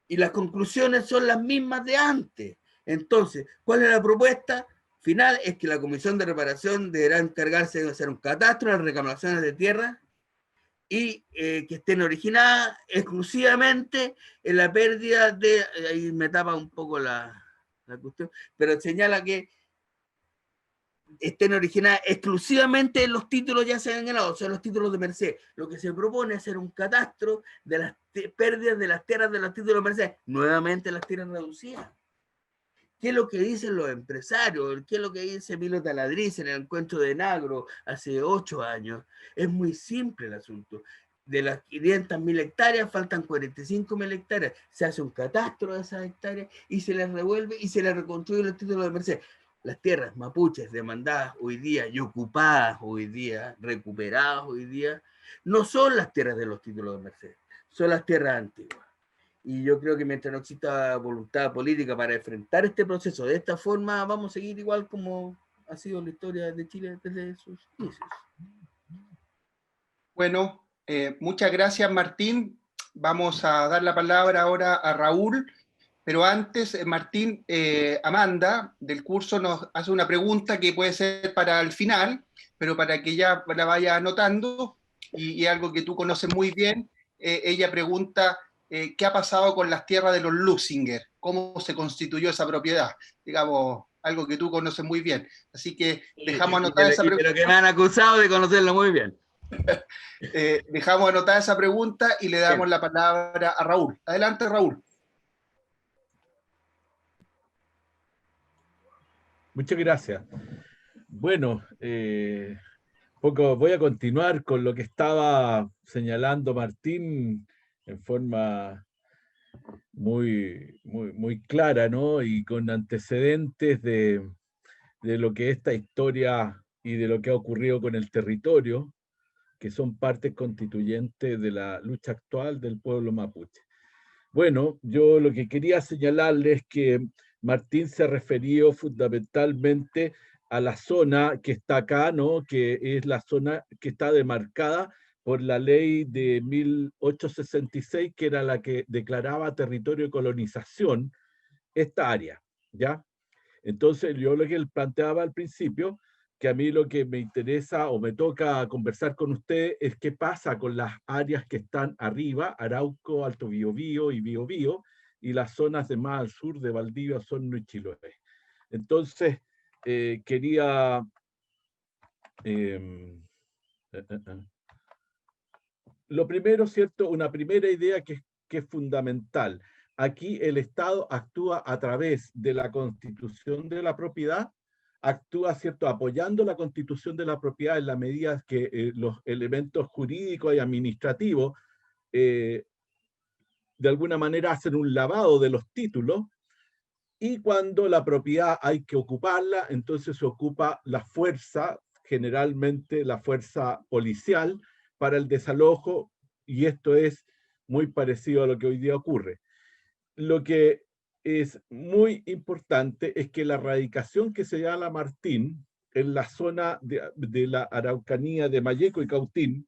D: Y las conclusiones son las mismas de antes. Entonces, ¿cuál es la propuesta final? Es que la Comisión de Reparación deberá encargarse de hacer un catastro de las reclamaciones de tierra y que estén originadas exclusivamente en la pérdida de, ahí me tapa un poco la cuestión, pero señala que estén originadas exclusivamente en los títulos ya se han ganado, o sea, los títulos de merced. Lo que se propone es hacer un catastro de las pérdidas de las tierras de los títulos de merced, nuevamente las tierras reducidas. ¿Qué es lo que dicen los empresarios? ¿Qué es lo que dice Milo Taladriz en el encuentro de Nagro hace 8 años? Es muy simple el asunto. De las 500.000 hectáreas, faltan 45.000 hectáreas. Se hace un catastro de esas hectáreas y se les revuelve y se les reconstruye los títulos de merced. Las tierras mapuches demandadas hoy día y ocupadas hoy día, recuperadas hoy día, no son las tierras de los títulos de merced, son las tierras antiguas. Y yo creo que mientras no exista voluntad política para enfrentar este proceso de esta forma, vamos a seguir igual como ha sido la historia de Chile desde sus inicios.
B: Bueno, Muchas gracias, Martín. Vamos a dar la palabra ahora a Raúl, pero antes, Martín, Amanda del curso nos hace una pregunta que puede ser para el final, pero para que ya la vaya anotando, y algo que tú conoces muy bien. Ella pregunta, ¿qué ha pasado con las tierras de los Lusinger? ¿Cómo se constituyó esa propiedad? Digamos, algo que tú conoces muy bien. Así que dejamos anotada esa pregunta.
D: Pero que me han acusado de conocerlo muy bien.
B: Dejamos anotada esa pregunta y le damos la palabra a Raúl. Adelante, Raúl.
C: Muchas gracias. Bueno, voy a continuar con lo que estaba señalando Martín en forma muy clara, ¿no? Y con antecedentes de lo que esta historia y de lo que ha ocurrido con el territorio, que son partes constituyentes de la lucha actual del pueblo mapuche. Bueno, yo lo que quería señalarles es que Martín se ha referido fundamentalmente a la zona que está acá, ¿no? Que es la zona que está demarcada por la ley de 1866, que era la que declaraba territorio de colonización esta área, ¿ya? Entonces, yo lo que él planteaba al principio, que a mí lo que me interesa o me toca conversar con usted es qué pasa con las áreas que están arriba, Arauco, Alto Biobío y Biobío, y las zonas de más al sur de Valdivia, Osorno y Chiloé. Entonces, quería... lo primero, ¿cierto? Una primera idea que es fundamental. Aquí el Estado actúa a través de la constitución de la propiedad, actúa, ¿cierto?, apoyando la constitución de la propiedad en la medida que los elementos jurídicos y administrativos de alguna manera hacen un lavado de los títulos, y cuando la propiedad hay que ocuparla, entonces se ocupa la fuerza, generalmente la fuerza policial, para el desalojo, y esto es muy parecido a lo que hoy día ocurre. Lo que es muy importante es que la radicación que se llama Martín en la zona de la Araucanía de Malleco y Cautín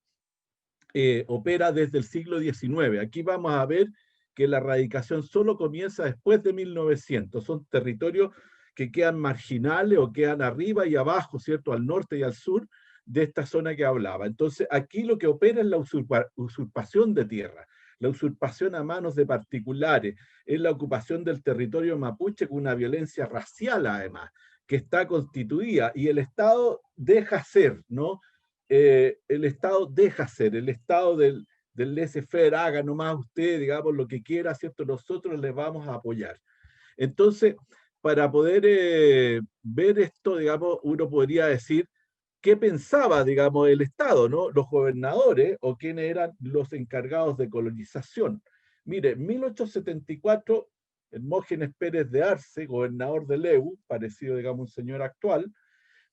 C: opera desde el siglo XIX. Aquí vamos a ver que la radicación solo comienza después de 1900. Son territorios que quedan marginales o quedan arriba y abajo, ¿cierto?, al norte y al sur de esta zona que hablaba. Entonces, aquí lo que opera es la usurpación de tierra, la usurpación a manos de particulares, es la ocupación del territorio mapuche con una violencia racial, además, que está constituida, y el Estado deja ser, ¿no? El Estado deja ser, el Estado del laissez-faire, haga nomás usted, digamos, lo que quiera, ¿cierto? Nosotros les vamos a apoyar. Entonces, para poder ver esto, digamos, uno podría decir qué pensaba, digamos, el Estado, ¿no? Los gobernadores o quiénes eran los encargados de colonización. Mire, en 1874, Hermógenes Pérez de Arce, gobernador de Leu, parecido, digamos, un señor actual,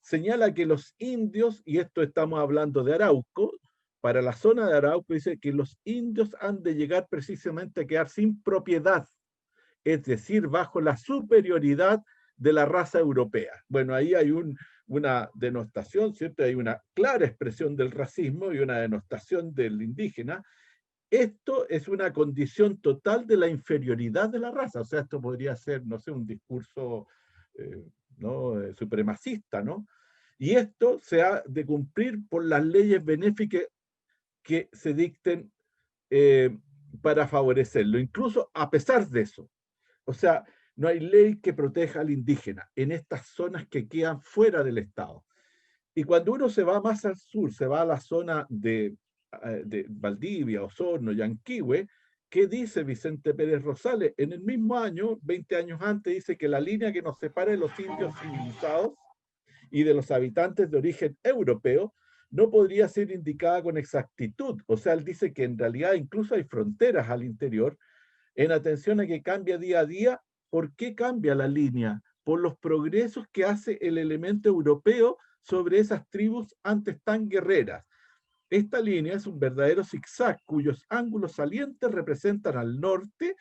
C: señala que los indios, y esto estamos hablando de Arauco, para la zona de Arauco dice que los indios han de llegar precisamente a quedar sin propiedad, es decir, bajo la superioridad de la raza europea. Bueno, ahí hay una denostación, ¿cierto? Hay una clara expresión del racismo y una denostación del indígena. Esto es una condición total de la inferioridad de la raza. O sea, esto podría ser, no sé, un discurso ¿no? Supremacista, ¿no? Y esto se ha de cumplir por las leyes benéficas que se dicten para favorecerlo, incluso a pesar de eso. O sea, no hay ley que proteja al indígena en estas zonas que quedan fuera del Estado. Y cuando uno se va más al sur, se va a la zona de Valdivia, Osorno, Yanquihue, ¿qué dice Vicente Pérez Rosales? En el mismo año, 20 años antes, dice que la línea que nos separa de los indios civilizados y de los habitantes de origen europeo no podría ser indicada con exactitud. O sea, él dice que en realidad incluso hay fronteras al interior, en atención a que cambia día a día. ¿Por qué cambia la línea? Por los progresos que hace el elemento europeo sobre esas tribus antes tan guerreras. Esta línea es un verdadero zigzag cuyos ángulos salientes representan al norte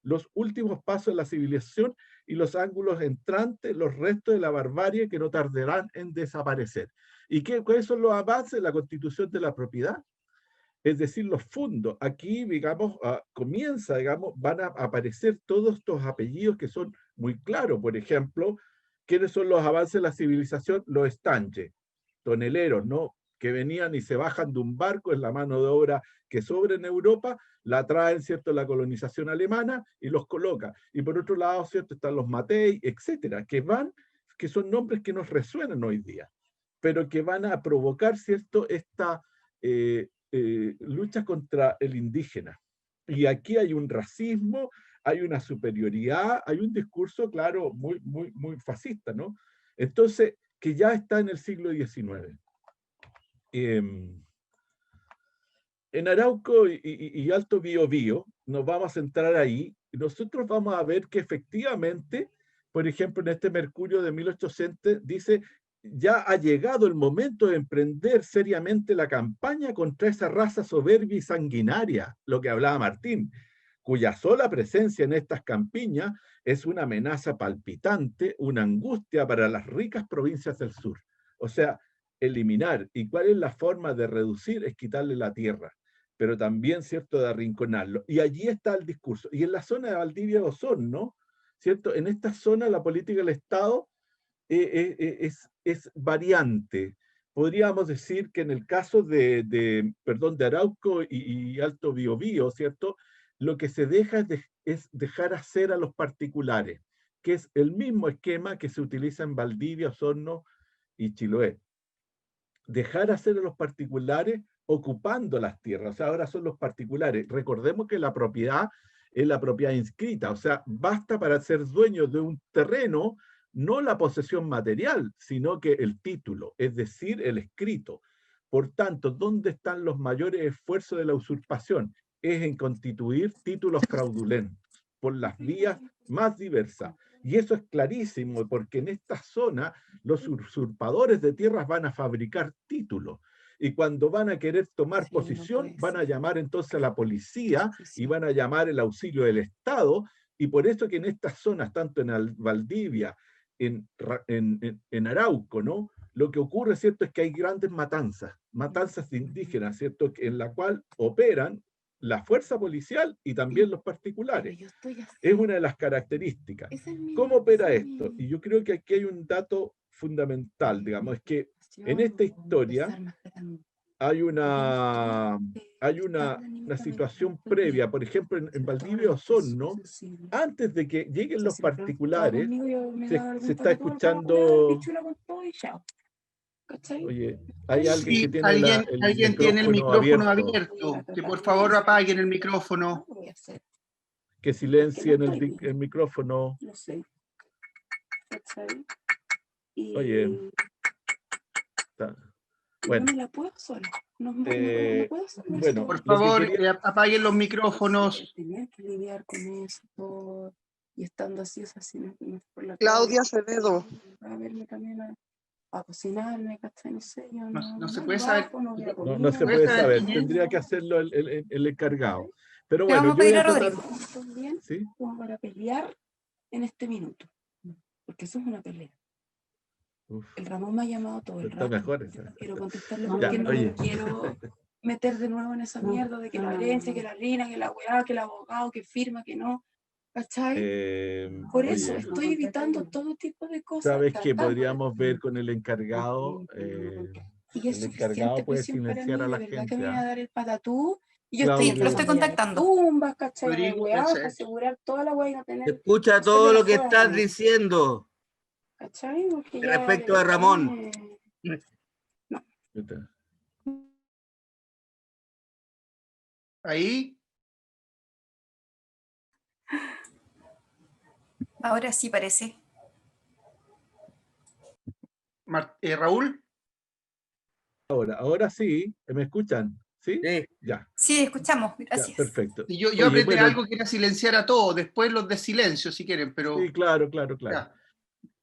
C: los últimos pasos de la civilización y los ángulos entrantes, los restos de la barbarie que no tardarán en desaparecer. ¿Y cuáles son los avances de la constitución de la propiedad? Es decir, los fundos. Aquí, digamos, comienza, digamos, van a aparecer todos estos apellidos que son muy claros. Por ejemplo, ¿quiénes son los avances de la civilización? Los estanches, toneleros, ¿no? Que venían y se bajan de un barco, es la mano de obra que sobra en Europa, la traen, ¿cierto?, la colonización alemana y los coloca. Y por otro lado, ¿cierto?, están los Matei, etcétera, que son nombres que nos resuenan hoy día, pero que van a provocar, ¿cierto?, esta lucha contra el indígena. Y aquí hay un racismo, hay una superioridad, hay un discurso, claro, muy fascista, ¿no? Entonces, que ya está en el siglo XIX. En Arauco y Alto Biobío, nos vamos a centrar ahí, y nosotros vamos a ver que efectivamente, por ejemplo, en este Mercurio de 1800, dice, ya ha llegado el momento de emprender seriamente la campaña contra esa raza soberbia y sanguinaria, lo que hablaba Martín, cuya sola presencia en estas campiñas es una amenaza palpitante, una angustia para las ricas provincias del sur. O sea, eliminar. ¿Y cuál es la forma de reducir? Es quitarle la tierra, pero también, ¿cierto?, de arrinconarlo. Y allí está el discurso. Y en la zona de Valdivia Osorno, ¿cierto?, en esta zona la política del Estado es variante. Podríamos decir que en el caso de Arauco y Alto Biobío, ¿cierto?, lo que se deja es dejar hacer a los particulares, que es el mismo esquema que se utiliza en Valdivia, Osorno y Chiloé. Dejar hacer a los particulares ocupando las tierras, o sea, ahora son los particulares. Recordemos que la propiedad es la propiedad inscrita, o sea, basta para ser dueño de un terreno, no la posesión material, sino que el título, es decir, el escrito. Por tanto, ¿dónde están los mayores esfuerzos de la usurpación? Es en constituir títulos fraudulentos por las vías más diversas. Y eso es clarísimo, porque en esta zona los usurpadores de tierras van a fabricar títulos. Y cuando van a querer tomar posición, van a llamar entonces a la policía y van a llamar el auxilio del Estado. Y por eso que en estas zonas, tanto en Valdivia, en Arauco, ¿no?, lo que ocurre, ¿cierto?, es que hay grandes matanzas de indígenas, ¿cierto?, en la cual operan la fuerza policial y también los particulares. Es una de las características. ¿Cómo opera esto? Y yo creo que aquí hay un dato fundamental, digamos, es que en esta historia hay una situación previa. Por ejemplo, en Valdivia Osorno, antes de que lleguen los particulares, se está escuchando... Oye, hay alguien que tiene
B: alguien tiene el micrófono abierto. Que por favor apaguen el micrófono.
C: Que silencien el micrófono. Oye. Bueno.
E: No me la puedo sola. No puedo sola.
B: Bueno, por favor, apaguen los micrófonos.
E: Tener que lidiar con eso y estando así, es así. Por la
F: Claudia Acevedo.
E: A verme también a cocinarme, ¿cachai? No sé, yo
B: no se puede saber.
C: No se puede saber. Tendría que hacerlo el encargado. Pero bueno,
A: vamos a pedir a Rodrigo.
C: ¿Sí?
E: Como para pelear en este minuto. Porque eso es una pelea.
C: Uf.
E: El Ramón me ha llamado todo el rato.
C: Mejor
E: no quiero contestarle porque no me quiero meter de nuevo en esa mierda de que la herencia, que la rina, que la weá, que el abogado, que firma, que no. ¿Cachai? Por eso estoy evitando todo tipo de cosas.
C: ¿Sabes qué podríamos ver con el encargado?
E: Y es
C: el encargado puede silenciar a la
E: de verdad
C: gente.
E: Que me viene a dar el patatú.
A: Y yo lo estoy contactando.
E: Tumbas, ¿cachai? Weá, para asegurar toda la weá y no tener...
D: Escucha todo lo que estás diciendo.
E: ¿Cachai?
D: Respecto a Ramón.
E: No.
B: Ahí.
A: Ahora sí parece.
B: Raúl.
C: Ahora sí, ¿me escuchan? ¿Sí?
D: Sí.
C: Ya.
A: Sí, escuchamos, gracias.
C: Ya, perfecto.
B: Y yo apreté algo que era silenciar a todos, después los de silencio si quieren, pero...
C: Sí, claro.
B: Ya.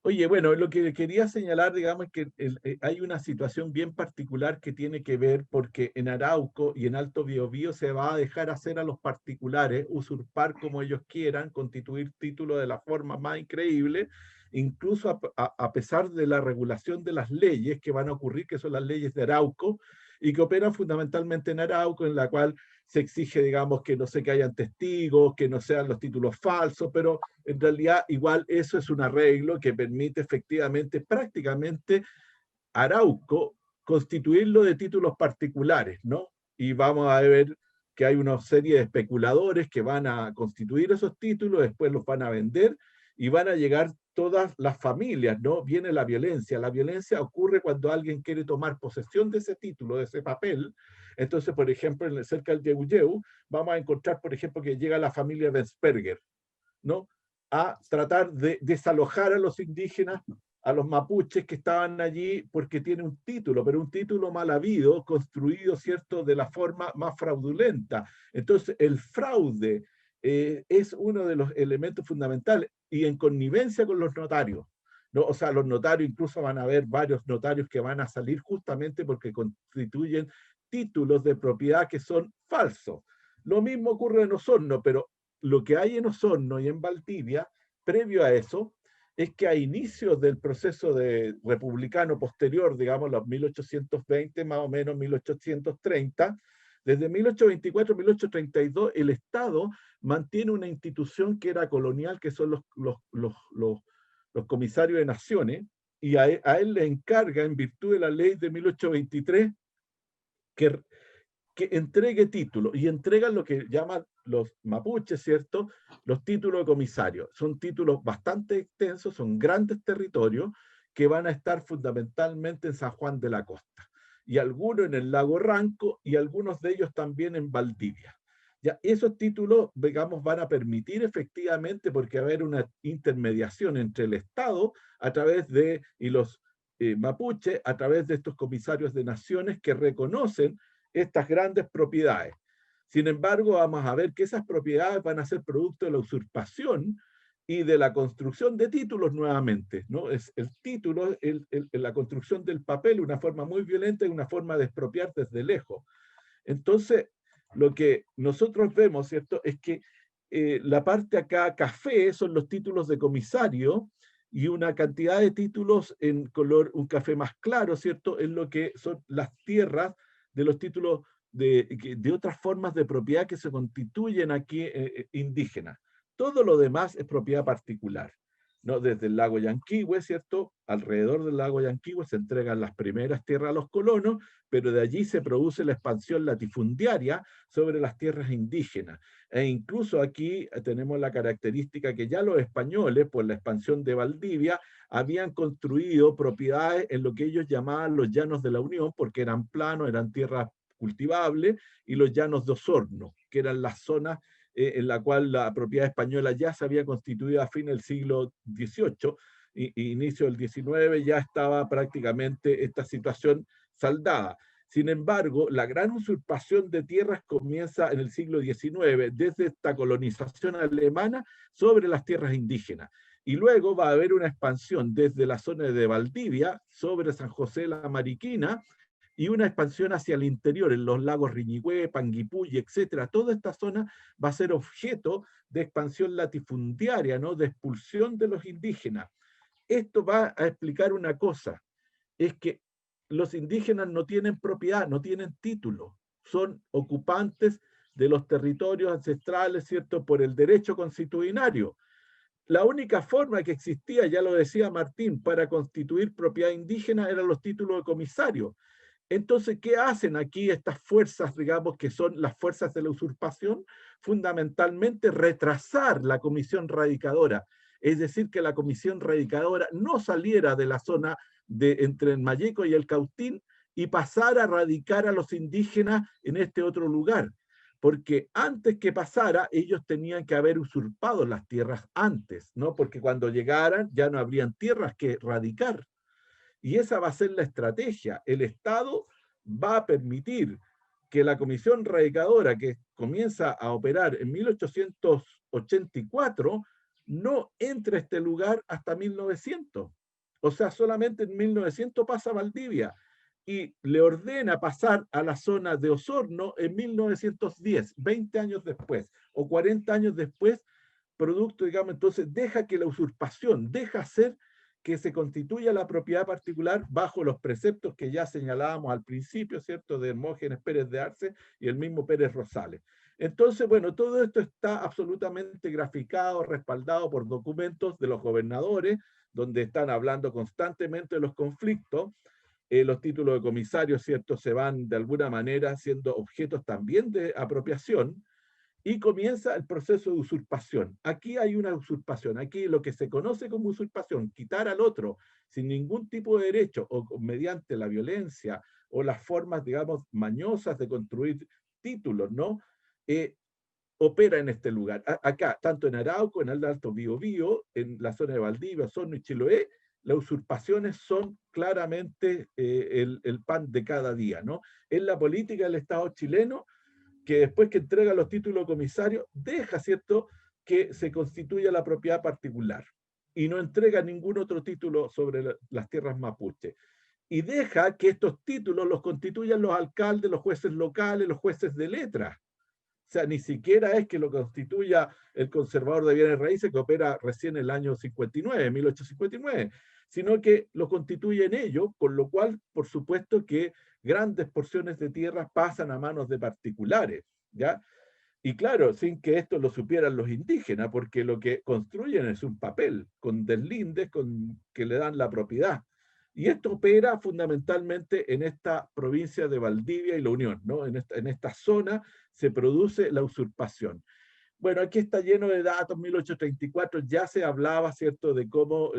C: Oye, bueno, lo que quería señalar, digamos, es que hay una situación bien particular que tiene que ver porque en Arauco y en Alto Biobío se va a dejar hacer a los particulares, usurpar como ellos quieran, constituir títulos de la forma más increíble, incluso a pesar de la regulación de las leyes que van a ocurrir, que son las leyes de Arauco, y que operan fundamentalmente en Arauco, en la cual se exige, digamos, que no sé, que hayan testigos, que no sean los títulos falsos, pero en realidad igual eso es un arreglo que permite efectivamente, prácticamente, Arauco constituirlo de títulos particulares, ¿no? Y vamos a ver que hay una serie de especuladores que van a constituir esos títulos, después los van a vender y van a llegar todas las familias, ¿no? Viene la violencia. La violencia ocurre cuando alguien quiere tomar posesión de ese título, de ese papel. Entonces, por ejemplo, cerca del Yeuyeu, vamos a encontrar, por ejemplo, que llega la familia Wensperger, ¿no? A tratar de desalojar a los indígenas, a los mapuches que estaban allí, porque tiene un título, pero un título mal habido, construido, ¿cierto?, de la forma más fraudulenta. Entonces, el fraude es uno de los elementos fundamentales, y en connivencia con los notarios, ¿no? O sea, los notarios, incluso van a haber varios notarios que van a salir justamente porque constituyen títulos de propiedad que son falsos. Lo mismo ocurre en Osorno, pero lo que hay en Osorno y en Valdivia, previo a eso, es que a inicios del proceso republicano posterior, digamos, los 1820, más o menos 1830, desde 1824 1832, el Estado mantiene una institución que era colonial, que son los comisarios de naciones, y a él le encarga, en virtud de la ley de 1823, que entregue títulos, y entregan lo que llaman los mapuches, ¿cierto?, los títulos de comisario. Son títulos bastante extensos, son grandes territorios que van a estar fundamentalmente en San Juan de la Costa, y algunos en el lago Ranco, y algunos de ellos también en Valdivia. Ya, esos títulos, digamos, van a permitir efectivamente, porque va a haber una intermediación entre el Estado a través de, y los mapuches, a través de estos comisarios de naciones que reconocen estas grandes propiedades. Sin embargo, vamos a ver que esas propiedades van a ser producto de la usurpación y de la construcción de títulos nuevamente, ¿no? Es el título, la construcción del papel, una forma muy violenta y una forma de expropiar desde lejos. Entonces, lo que nosotros vemos, ¿cierto?, es que la parte acá café son los títulos de comisario, y una cantidad de títulos en color, un café más claro, ¿cierto?, es lo que son las tierras de los títulos de otras formas de propiedad que se constituyen aquí indígenas. Todo lo demás es propiedad particular, ¿no? Desde el lago Yanquihue, ¿cierto? Alrededor del lago Yanquihue se entregan las primeras tierras a los colonos, pero de allí se produce la expansión latifundiaria sobre las tierras indígenas. E incluso aquí tenemos la característica que ya los españoles, por la expansión de Valdivia, habían construido propiedades en lo que ellos llamaban los llanos de la Unión, porque eran planos, eran tierras cultivables, y los llanos de Osorno, que eran las zonas en la cual la propiedad española ya se había constituido a fin del siglo XVIII, y inicio del XIX ya estaba prácticamente esta situación saldada. Sin embargo, la gran usurpación de tierras comienza en el siglo XIX, desde esta colonización alemana sobre las tierras indígenas. Y luego va a haber una expansión desde la zona de Valdivia sobre San José de la Mariquina, y una expansión hacia el interior, en los lagos Riñihue, Panguipulli, etcétera. Toda esta zona va a ser objeto de expansión latifundiaria, ¿no?, de expulsión de los indígenas. Esto va a explicar una cosa, es que los indígenas no tienen propiedad, no tienen título, son ocupantes de los territorios ancestrales, ¿cierto?, por el derecho constitucionario. La única forma que existía, ya lo decía Martín, para constituir propiedad indígena eran los títulos de comisario. Entonces, ¿qué hacen aquí estas fuerzas, digamos, que son las fuerzas de la usurpación? Fundamentalmente retrasar la comisión radicadora, es decir, que la comisión radicadora no saliera de la zona entre el Mayeco y el Cautín y pasara a radicar a los indígenas en este otro lugar, porque antes que pasara, ellos tenían que haber usurpado las tierras antes, ¿no? Porque cuando llegaran ya no habrían tierras que radicar. Y esa va a ser la estrategia. El Estado va a permitir que la comisión radicadora, que comienza a operar en 1884, no entre a este lugar hasta 1900. O sea, solamente en 1900 pasa a Valdivia, y le ordena pasar a la zona de Osorno en 1910, 20 años después, o 40 años después, producto, digamos, entonces deja que la usurpación, deja hacer que se constituya la propiedad particular bajo los preceptos que ya señalábamos al principio, ¿cierto?, de Hermógenes Pérez de Arce y el mismo Pérez Rosales. Entonces, bueno, todo esto está absolutamente graficado, respaldado por documentos de los gobernadores, donde están hablando constantemente de los conflictos. Los títulos de comisario, ¿cierto?, se van de alguna manera siendo objetos también de apropiación, y comienza el proceso de usurpación. Aquí hay una usurpación, aquí lo que se conoce como usurpación, quitar al otro sin ningún tipo de derecho o mediante la violencia o las formas, digamos, mañosas de construir títulos, ¿no? Opera en este lugar. Acá, tanto en Arauco, en el Alto Biobío, en la zona de Valdivia, Osorno y Chiloé, las usurpaciones son claramente el pan de cada día, ¿no? Es la política del Estado chileno que después que entrega los títulos de comisario, deja, ¿cierto?, que se constituya la propiedad particular y no entrega ningún otro título sobre las tierras mapuche. Y deja que estos títulos los constituyan los alcaldes, los jueces locales, los jueces de letras. O sea, ni siquiera es que lo constituya el conservador de bienes raíces que opera recién en el año 59, 1859, sino que lo constituyen ellos, con lo cual, por supuesto que grandes porciones de tierra pasan a manos de particulares, ¿ya? Y claro, sin que esto lo supieran los indígenas, porque lo que construyen es un papel con deslindes que le dan la propiedad. Y esto opera fundamentalmente en esta provincia de Valdivia y La Unión, ¿no? En esta zona se produce la usurpación. Bueno, aquí está lleno de datos, 1834 ya se hablaba, ¿cierto?, de cómo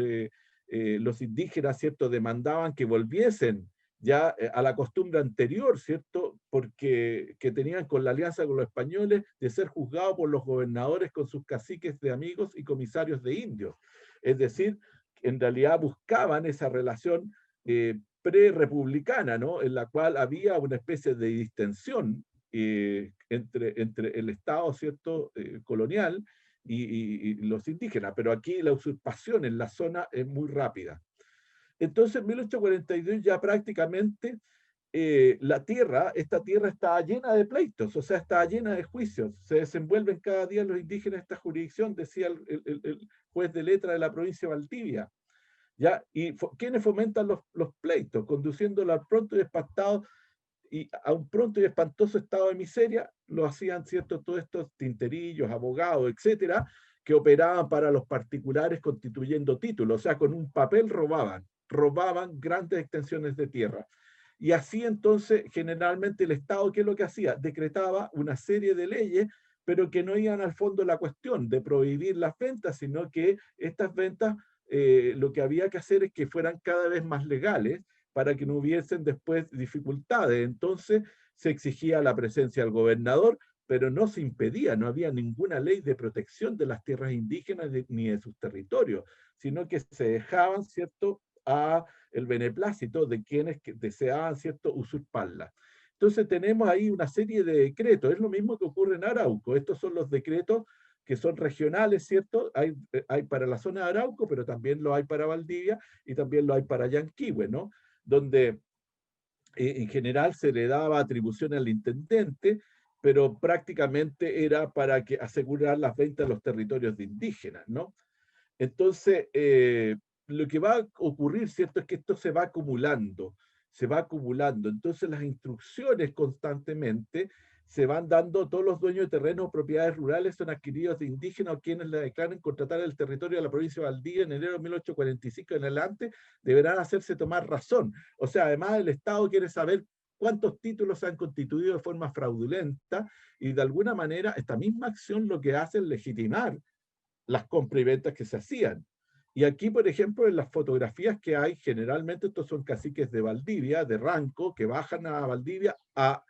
C: los indígenas, ¿cierto?, demandaban que volviesen ya a la costumbre anterior, ¿cierto?, porque que tenían con la alianza con los españoles de ser juzgados por los gobernadores con sus caciques de amigos y comisarios de indios. Es decir, en realidad buscaban esa relación pre-republicana, ¿no?, en la cual había una especie de distensión entre el Estado, ¿cierto?, colonial y los indígenas, pero aquí la usurpación en la zona es muy rápida. Entonces, en 1842 ya prácticamente esta tierra está llena de pleitos, o sea, está llena de juicios, se desenvuelven cada día los indígenas en esta jurisdicción, decía el juez de letra de la provincia de Valdivia, ¿ya? ¿Y quiénes fomentan los pleitos? Conduciéndolo al pronto y espantado y a un pronto y espantoso estado de miseria, lo hacían, ¿cierto?, todos estos tinterillos, abogados, etcétera, que operaban para los particulares constituyendo títulos, o sea, con un papel robaban grandes extensiones de tierra. Y así entonces, generalmente el Estado, ¿qué es lo que hacía? Decretaba una serie de leyes, pero que no iban al fondo de la cuestión de prohibir las ventas, sino que estas ventas, lo que había que hacer es que fueran cada vez más legales, para que no hubiesen después dificultades. Entonces se exigía la presencia del gobernador, pero no se impedía, no había ninguna ley de protección de las tierras indígenas ni de sus territorios, sino que se dejaban, ¿cierto?, a el beneplácito de quienes deseaban, ¿cierto?, usurparla. Entonces tenemos ahí una serie de decretos, es lo mismo que ocurre en Arauco, estos son los decretos que son regionales, ¿cierto? Hay para la zona de Arauco, pero también lo hay para Valdivia y también lo hay para Yanquihue, ¿no?, donde en general se le daba atribución al intendente, pero prácticamente era para asegurar las ventas de los territorios de indígenas, ¿no? Entonces, lo que va a ocurrir, ¿cierto?, es que esto se va acumulando. Entonces, las instrucciones constantemente se van dando, todos los dueños de terrenos o propiedades rurales son adquiridos de indígenas o quienes le declaren contratar el territorio de la provincia de Valdivia en enero de 1845 en adelante, deberán hacerse tomar razón. O sea, además el Estado quiere saber cuántos títulos se han constituido de forma fraudulenta y de alguna manera esta misma acción lo que hace es legitimar las compras y ventas que se hacían. Y aquí, por ejemplo, en las fotografías que hay, generalmente estos son caciques de Valdivia, de Ranco, que bajan a Valdivia a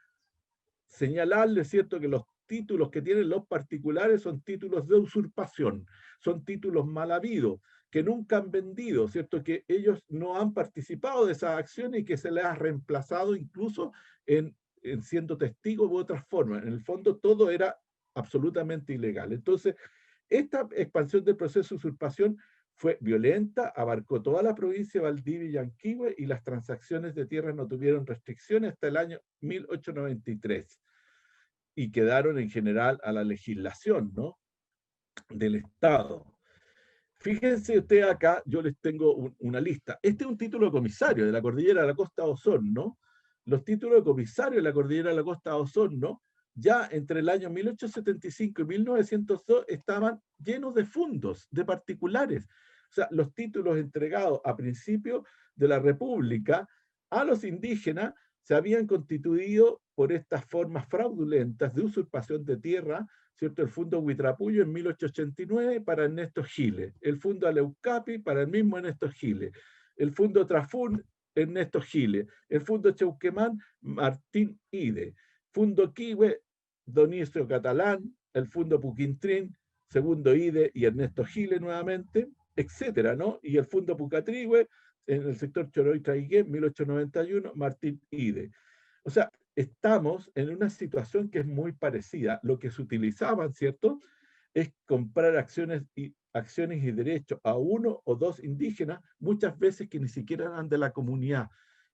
C: señalarle, ¿cierto?, que los títulos que tienen los particulares son títulos de usurpación, son títulos mal habidos, que nunca han vendido, ¿cierto?, que ellos no han participado de esas acciones y que se les ha reemplazado incluso en siendo testigos u otras formas. En el fondo todo era absolutamente ilegal. Entonces, esta expansión del proceso de usurpación fue violenta, abarcó toda la provincia de Valdivia y Yanquihue y las transacciones de tierras no tuvieron restricciones hasta el año 1893 y quedaron en general a la legislación, ¿no?, del Estado. Fíjense ustedes acá, yo les tengo una lista. Este es un título de comisario de la Cordillera de la Costa de Osorno. Los títulos de comisario de la Cordillera de la Costa de Osorno, ya entre el año 1875 y 1902, estaban llenos de fundos, de particulares. O sea, los títulos entregados a principios de la República a los indígenas se habían constituido por estas formas fraudulentas de usurpación de tierra, ¿cierto? El Fundo Huitrapuyo en 1889 para Ernesto Giles, el Fundo Aleucapi para el mismo Ernesto Giles, el Fundo Trafún, Ernesto Giles, el Fundo Chauquemán, Martín Ide, Fundo Quihue, Dionisio Catalán, el Fundo Puquintrín, segundo Ide y Ernesto Giles nuevamente, etcétera, ¿no? Y el Fundo Pucatrihue, en el sector Choroy-Traigué, 1891, Martín Ide. O sea, estamos en una situación que es muy parecida. Lo que se utilizaban, ¿cierto?, es comprar acciones y derechos a uno o dos indígenas, muchas veces que ni siquiera eran de la comunidad,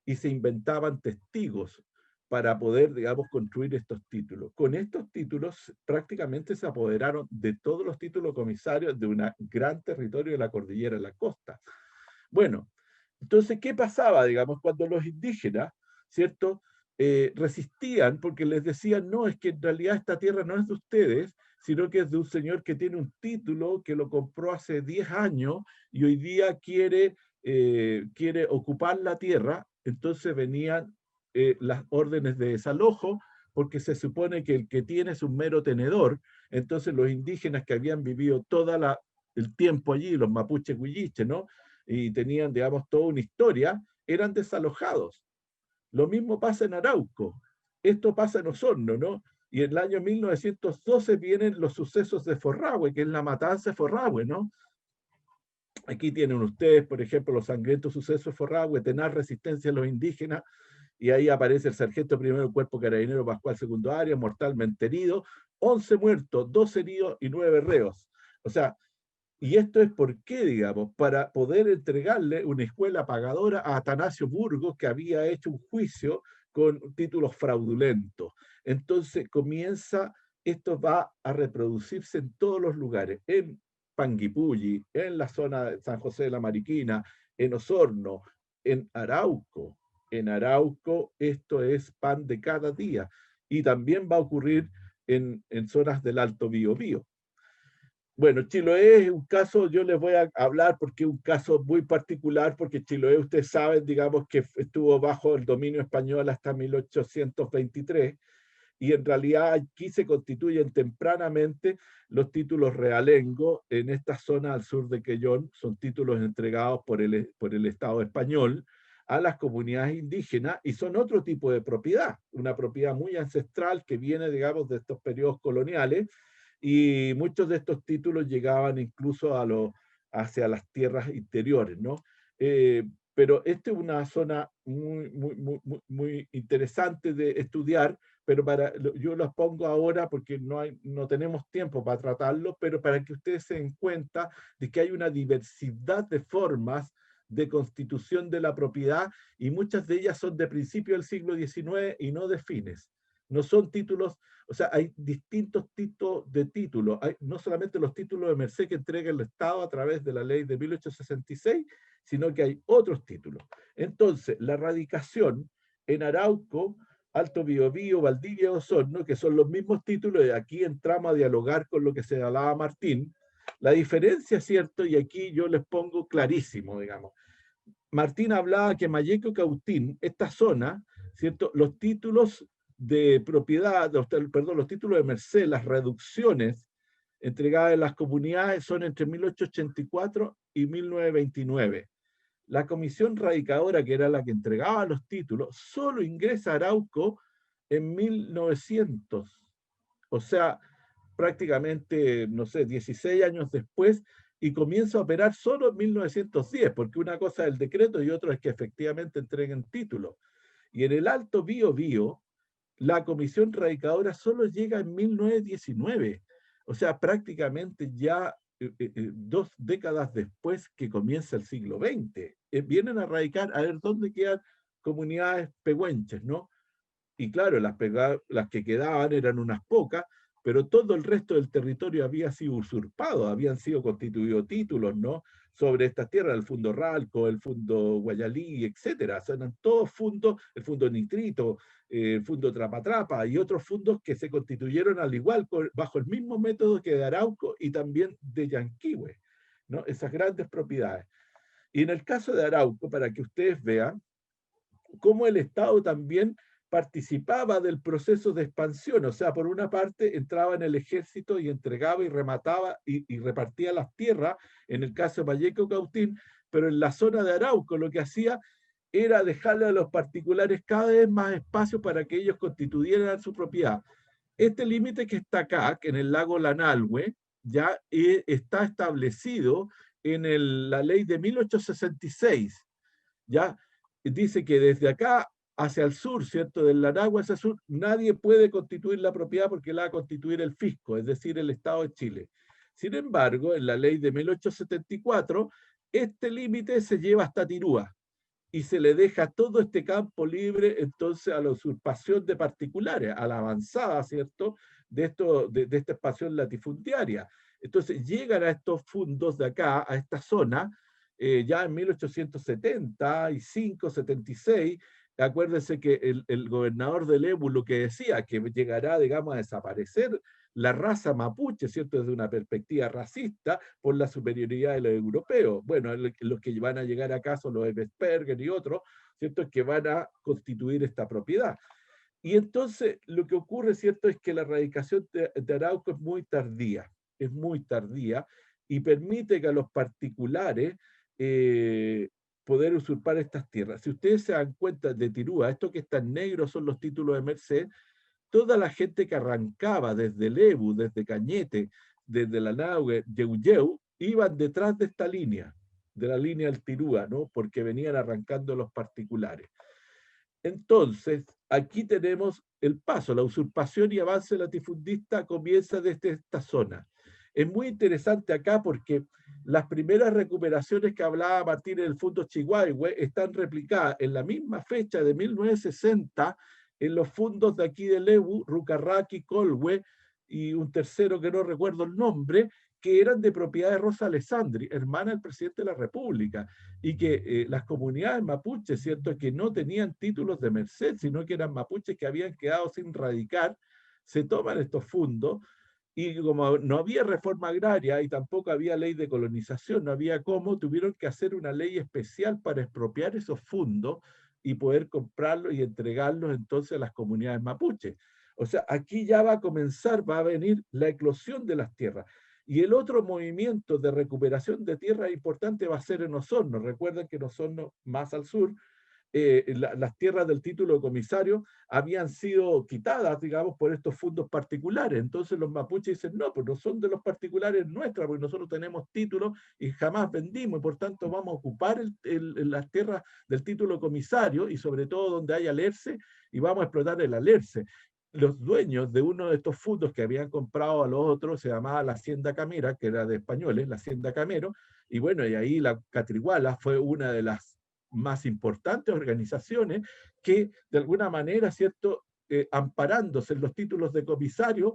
C: y se inventaban testigos para poder, digamos, construir estos títulos. Con estos títulos prácticamente se apoderaron de todos los títulos comisarios de un gran territorio de la cordillera de la costa. Bueno, entonces, ¿qué pasaba, digamos, cuando los indígenas, ¿cierto?, resistían porque les decían, no, es que en realidad esta tierra no es de ustedes, sino que es de un señor que tiene un título que lo compró hace 10 años y hoy día quiere ocupar la tierra? Entonces venían las órdenes de desalojo, porque se supone que el que tiene es un mero tenedor. Entonces los indígenas que habían vivido todo el tiempo allí, los mapuches huilliches, ¿no?, y tenían, digamos, toda una historia, eran desalojados. Lo mismo pasa en Arauco. Esto pasa en Osorno, ¿no? Y en el año 1912 vienen los sucesos de Forrahue, que es la matanza de Forrahue, ¿no? Aquí tienen ustedes, por ejemplo, los sangrientos sucesos de Forrahue, tenaz resistencia a los indígenas, y ahí aparece el sargento primero del Cuerpo Carabinero Pascual Segundo Arias, mortalmente herido, 11 muertos, 2 heridos y 9 reos. O sea, y esto es por qué, digamos, para poder entregarle una escuela pagadora a Atanasio Burgos, que había hecho un juicio con títulos fraudulentos. Entonces esto va a reproducirse en todos los lugares, en Panguipulli, en la zona de San José de la Mariquina, en Osorno, en Arauco. En Arauco esto es pan de cada día. Y también va a ocurrir en zonas del Alto Biobío. Bueno, Chiloé es un caso, yo les voy a hablar porque es un caso muy particular, porque Chiloé, ustedes saben, digamos, que estuvo bajo el dominio español hasta 1823, y en realidad aquí se constituyen tempranamente los títulos realengos en esta zona al sur de Quellón. Son títulos entregados por el Estado español a las comunidades indígenas y son otro tipo de propiedad, una propiedad muy ancestral que viene, digamos, de estos periodos coloniales, y muchos de estos títulos llegaban incluso hacia las tierras interiores, ¿no? Pero esta es una zona muy interesante de estudiar, pero yo los pongo ahora porque no tenemos tiempo para tratarlo, pero para que ustedes se den cuenta de que hay una diversidad de formas de constitución de la propiedad, y muchas de ellas son de principios del siglo XIX y no de fines. No son títulos, o sea, hay distintos tipos de títulos. Hay no solamente los títulos de merced que entrega el Estado a través de la ley de 1866, sino que hay otros títulos. Entonces, la radicación en Arauco, Alto Biobío, Valdivia, Osorno, que son los mismos títulos, y aquí entramos a dialogar con lo que se hablaba Martín. La diferencia, ¿cierto? Y aquí yo les pongo clarísimo, digamos. Martín hablaba que Malleco y Cautín, esta zona, ¿cierto?, los títulos de propiedad, los títulos de merced, las reducciones entregadas en las comunidades son entre 1884 y 1929. La comisión radicadora, que era la que entregaba los títulos, solo ingresa a Arauco en 1900. O sea, prácticamente, no sé, 16 años después, y comienza a operar solo en 1910, porque una cosa es el decreto y otra es que efectivamente entreguen títulos. Y en el Alto Biobío, la comisión radicadora solo llega en 1919. O sea, prácticamente ya 2 décadas después que comienza el siglo XX. Vienen a radicar, a ver dónde quedan comunidades pehuenches, ¿no? Y claro, las que quedaban eran unas pocas, pero todo el resto del territorio había sido usurpado, habían sido constituidos títulos, ¿no?, sobre estas tierras, el Fundo Ralco, el Fundo Guayalí, etcétera. O sea, eran todos fundos, el Fundo Nitrito, el Fundo Trapatrapa y otros fundos que se constituyeron al igual, bajo el mismo método que de Arauco y también de Yanquihue, ¿no?, esas grandes propiedades. Y en el caso de Arauco, para que ustedes vean cómo el Estado también participaba del proceso de expansión, o sea, por una parte entraba en el ejército y entregaba y remataba y repartía las tierras, en el caso de Mayeco Cautín, pero en la zona de Arauco lo que hacía era dejarle a los particulares cada vez más espacio para que ellos constituyeran su propiedad. Este límite que está acá, que en el lago Lanalhue, ya está establecido en la ley de 1866, ya dice que desde acá hacia el sur, ¿cierto?, del Lanagua hacia el sur, nadie puede constituir la propiedad porque la va a constituir el fisco, es decir, el Estado de Chile. Sin embargo, en la ley de 1874, este límite se lleva hasta Tirúa y se le deja todo este campo libre entonces a la usurpación de particulares, a la avanzada, ¿cierto?, de esta expansión latifundiaria. Entonces llegan a estos fundos de acá, a esta zona, ya en 1875, 76, acuérdense que el gobernador de Lebu lo que decía, que llegará, digamos, a desaparecer la raza mapuche, ¿cierto?, desde una perspectiva racista por la superioridad de los europeos. Bueno, los que van a llegar acá son los Ebesperger y otros, ¿cierto?, que van a constituir esta propiedad. Y entonces lo que ocurre, ¿cierto?, es que la erradicación de Arauco es muy tardía, y permite que a los particulares poder usurpar estas tierras. Si ustedes se dan cuenta de Tirúa, esto que está en negro son los títulos de merced, toda la gente que arrancaba desde Lebu, desde Cañete, desde la Nahue, Yeuyeu, iban detrás de esta línea, de la línea del Tirúa, ¿no?, porque venían arrancando los particulares. Entonces, aquí tenemos el paso, la usurpación y avance latifundista comienza desde esta zona. Es muy interesante acá porque las primeras recuperaciones que hablaba Martín en el Fundo Chihuahua están replicadas en la misma fecha de 1960 en los fundos de aquí de Lebu, Rucarraqui, Colhue y un tercero que no recuerdo el nombre, que eran de propiedad de Rosa Alessandri, hermana del presidente de la República, y que las comunidades mapuches, ¿cierto?, que no tenían títulos de merced, sino que eran mapuches que habían quedado sin radicar, se toman estos fundos, y como no había reforma agraria y tampoco había ley de colonización, no había cómo, tuvieron que hacer una ley especial para expropiar esos fundos y poder comprarlos y entregarlos entonces a las comunidades mapuches. O sea, aquí ya va a comenzar, va a venir la eclosión de las tierras. Y el otro movimiento de recuperación de tierra importante va a ser en Osorno. Recuerden que en Osorno, más al sur, las tierras del título de comisario habían sido quitadas, digamos, por estos fondos particulares. Entonces los mapuches dicen, no, pues no son de los particulares nuestras, porque nosotros tenemos títulos y jamás vendimos, y por tanto vamos a ocupar las tierras del título comisario, y sobre todo donde haya alerce, y vamos a explotar el alerce. Los dueños de uno de estos fondos que habían comprado a los otros se llamaba la Hacienda Camera, que era de españoles, la Hacienda Camero, y bueno, y ahí la Catriguala fue una de las más importantes organizaciones que de alguna manera, ¿cierto?, amparándose en los títulos de comisario,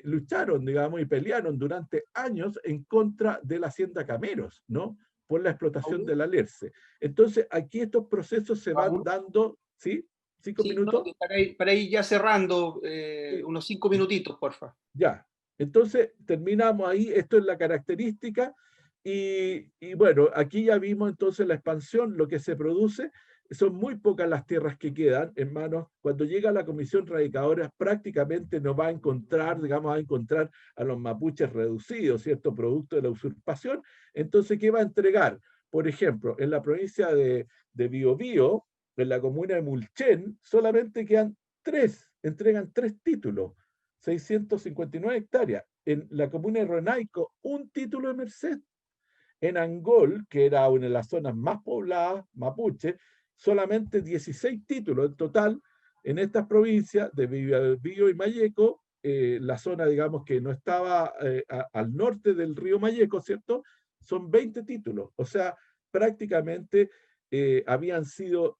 C: lucharon, digamos, y pelearon durante años en contra de la Hacienda Cameros, ¿no?, por la explotación del alerce. Entonces, aquí estos procesos se van dando, ¿sí? 5 minutos.
B: No, para ir ya cerrando, unos 5 minutitos, porfa.
C: Ya, entonces terminamos ahí, esto es la característica, y bueno, aquí ya vimos entonces la expansión, lo que se produce, son muy pocas las tierras que quedan en manos. Cuando llega la comisión radicadora, prácticamente no va a encontrar, digamos, va a encontrar a los mapuches reducidos, ¿cierto?, producto de la usurpación. Entonces, ¿qué va a entregar? Por ejemplo, en la provincia de Biobío, en la comuna de Mulchen, solamente quedan 3, entregan 3 títulos, 659 hectáreas. En la comuna de Renaico, un título de merced. En Angol, que era una de las zonas más pobladas, mapuche, solamente 16 títulos en total. En estas provincias de Biobío y Mayeco, la zona, digamos, que no estaba al norte del río Mayeco, ¿cierto?, son 20 títulos. O sea, prácticamente habían sido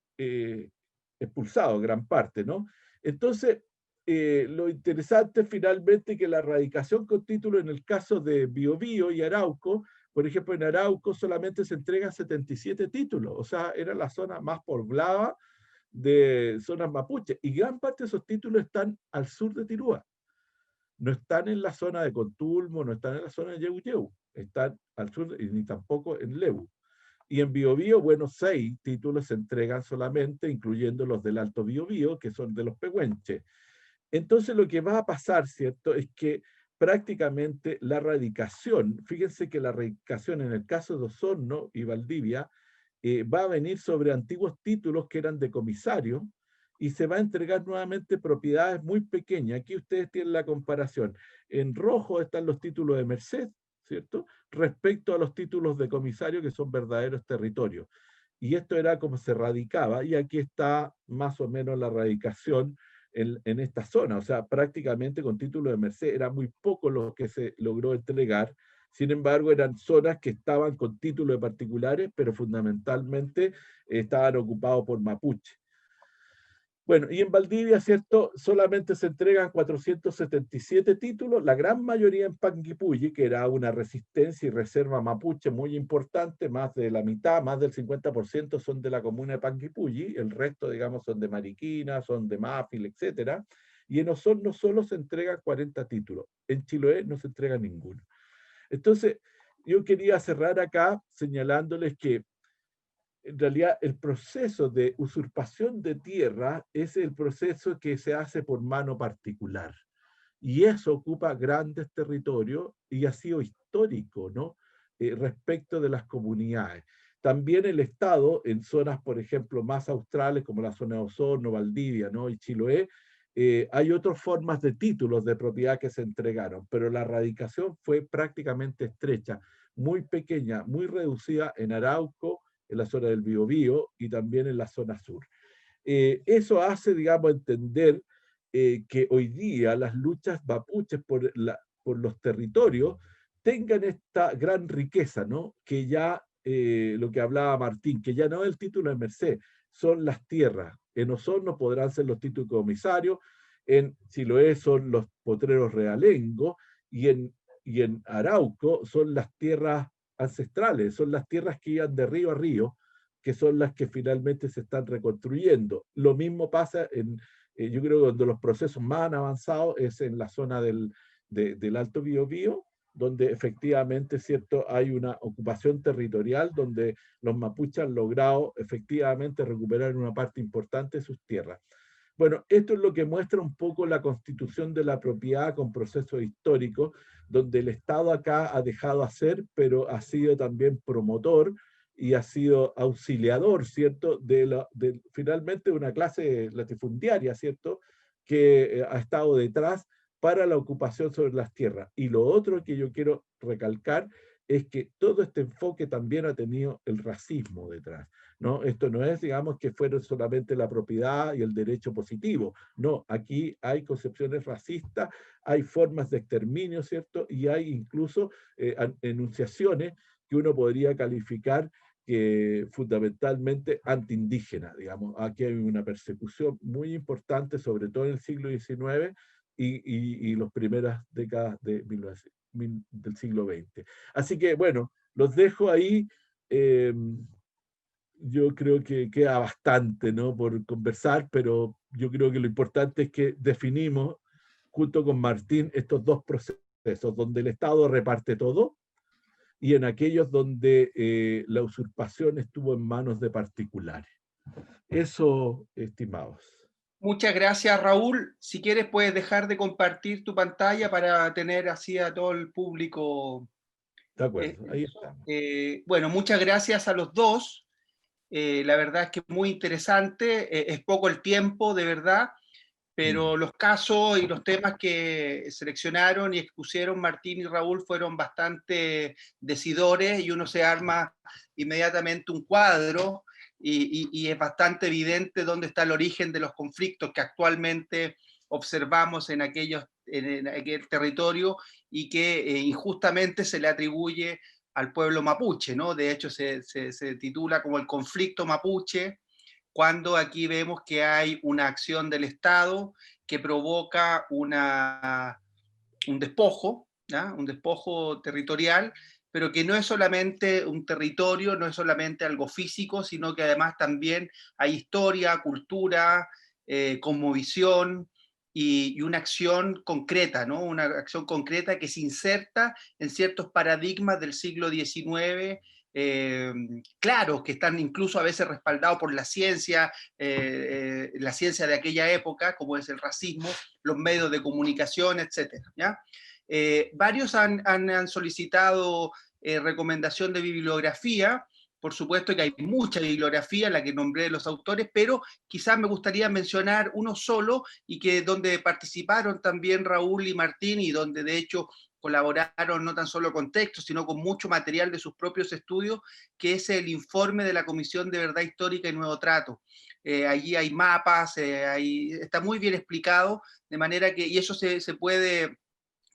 C: expulsados gran parte, ¿no? Entonces, lo interesante finalmente que la erradicación con título en el caso de Biobío y Arauco, por ejemplo, en Arauco solamente se entregan 77 títulos, o sea, era la zona más poblada de zonas mapuche, y gran parte de esos títulos están al sur de Tirúa. No están en la zona de Contulmo, no están en la zona de Yeuyeu, están al sur y ni tampoco en Lebu. Y en Biobío, bueno, 6 títulos se entregan solamente, incluyendo los del Alto Biobío, que son de los pehuenches. Entonces lo que va a pasar, ¿cierto?, es que prácticamente la erradicación, fíjense que la erradicación en el caso de Osorno y Valdivia, va a venir sobre antiguos títulos que eran de comisario, y se va a entregar nuevamente propiedades muy pequeñas. Aquí ustedes tienen la comparación. En rojo están los títulos de merced, ¿cierto?, respecto a los títulos de comisario, que son verdaderos territorios. Y esto era como se radicaba, y aquí está más o menos la radicación en esta zona. O sea, prácticamente con título de merced era muy poco lo que se logró entregar. Sin embargo, eran zonas que estaban con títulos de particulares, pero fundamentalmente estaban ocupados por mapuche. Bueno, y en Valdivia, ¿cierto?, solamente se entregan 477 títulos, la gran mayoría en Panguipulli, que era una resistencia y reserva mapuche muy importante, más de la mitad, más del 50% son de la comuna de Panguipulli, el resto, digamos, son de Mariquina, son de Mafil, etc. Y en Osorno solo se entregan 40 títulos, en Chiloé no se entrega ninguno. Entonces, yo quería cerrar acá señalándoles que en realidad el proceso de usurpación de tierra es el proceso que se hace por mano particular. Y eso ocupa grandes territorios y ha sido histórico, ¿no?, respecto de las comunidades. También el Estado, en zonas, por ejemplo, más australes, como la zona de Osorno, Valdivia, ¿no?, y Chiloé, hay otras formas de títulos de propiedad que se entregaron, pero la erradicación fue prácticamente estrecha, muy pequeña, muy reducida en Arauco, en la zona del Biobío y también en la zona sur. Eso hace, digamos, entender que hoy día las luchas mapuches por los territorios tengan esta gran riqueza, ¿no?, que ya, lo que hablaba Martín, que ya no es el título de merced, son las tierras. En Osorno podrán ser los títulos de comisario, en Chiloé son los potreros realengos, y en Arauco son las tierras ancestrales, son las tierras que iban de río a río, que son las que finalmente se están reconstruyendo. Lo mismo pasa yo creo que donde los procesos más han avanzado es en la zona del Alto Biobío, donde efectivamente, ¿cierto?, hay una ocupación territorial donde los mapuches han logrado efectivamente recuperar una parte importante de sus tierras. Bueno, esto es lo que muestra un poco la constitución de la propiedad con procesos históricos, donde el Estado acá ha dejado hacer, pero ha sido también promotor y ha sido auxiliador, ¿cierto?, de finalmente una clase latifundiaria, ¿cierto?, que ha estado detrás para la ocupación sobre las tierras. Y lo otro que yo quiero recalcar es que todo este enfoque también ha tenido el racismo detrás, ¿no? Esto no es, digamos, que fuera solamente la propiedad y el derecho positivo. No, aquí hay concepciones racistas, hay formas de exterminio, ¿cierto? Y hay incluso enunciaciones que uno podría calificar que fundamentalmente antiindígena, digamos. Aquí hay una persecución muy importante, sobre todo en el siglo XIX y las primeras décadas del siglo XX. Así que, bueno, los dejo ahí. Yo creo que queda bastante, ¿no?, por conversar, pero yo creo que lo importante es que definimos, junto con Martín, estos dos procesos, donde el Estado reparte todo, y en aquellos donde la usurpación estuvo en manos de particulares. Eso, estimados.
B: Muchas gracias, Raúl. Si quieres puedes dejar de compartir tu pantalla para tener así a todo el público.
C: De acuerdo, ahí estamos.
B: Bueno, muchas gracias a los dos. La verdad es que muy interesante. Es poco el tiempo, de verdad, pero los casos y los temas que seleccionaron y expusieron Martín y Raúl fueron bastante decidores, y uno se arma inmediatamente un cuadro y es bastante evidente dónde está el origen de los conflictos que actualmente observamos en aquel territorio y que injustamente se le atribuye al pueblo mapuche, ¿no? De hecho se titula como el conflicto mapuche, cuando aquí vemos que hay una acción del Estado que provoca un despojo, ¿ya? Un despojo territorial, pero que no es solamente un territorio, no es solamente algo físico, sino que además también hay historia, cultura, cosmovisión y una acción concreta, ¿no? Una acción concreta que se inserta en ciertos paradigmas del siglo XIX, claros, que están incluso a veces respaldados por la ciencia de aquella época, como es el racismo, los medios de comunicación, etcétera, ¿ya? Varios han solicitado recomendación de bibliografía. Por supuesto que hay mucha bibliografía, la que nombré de los autores, pero quizás me gustaría mencionar uno solo y que donde participaron también Raúl y Martín y donde de hecho colaboraron no tan solo con textos, sino con mucho material de sus propios estudios, que es el informe de la Comisión de Verdad Histórica y Nuevo Trato. Allí hay mapas, está muy bien explicado, de manera que, y eso se puede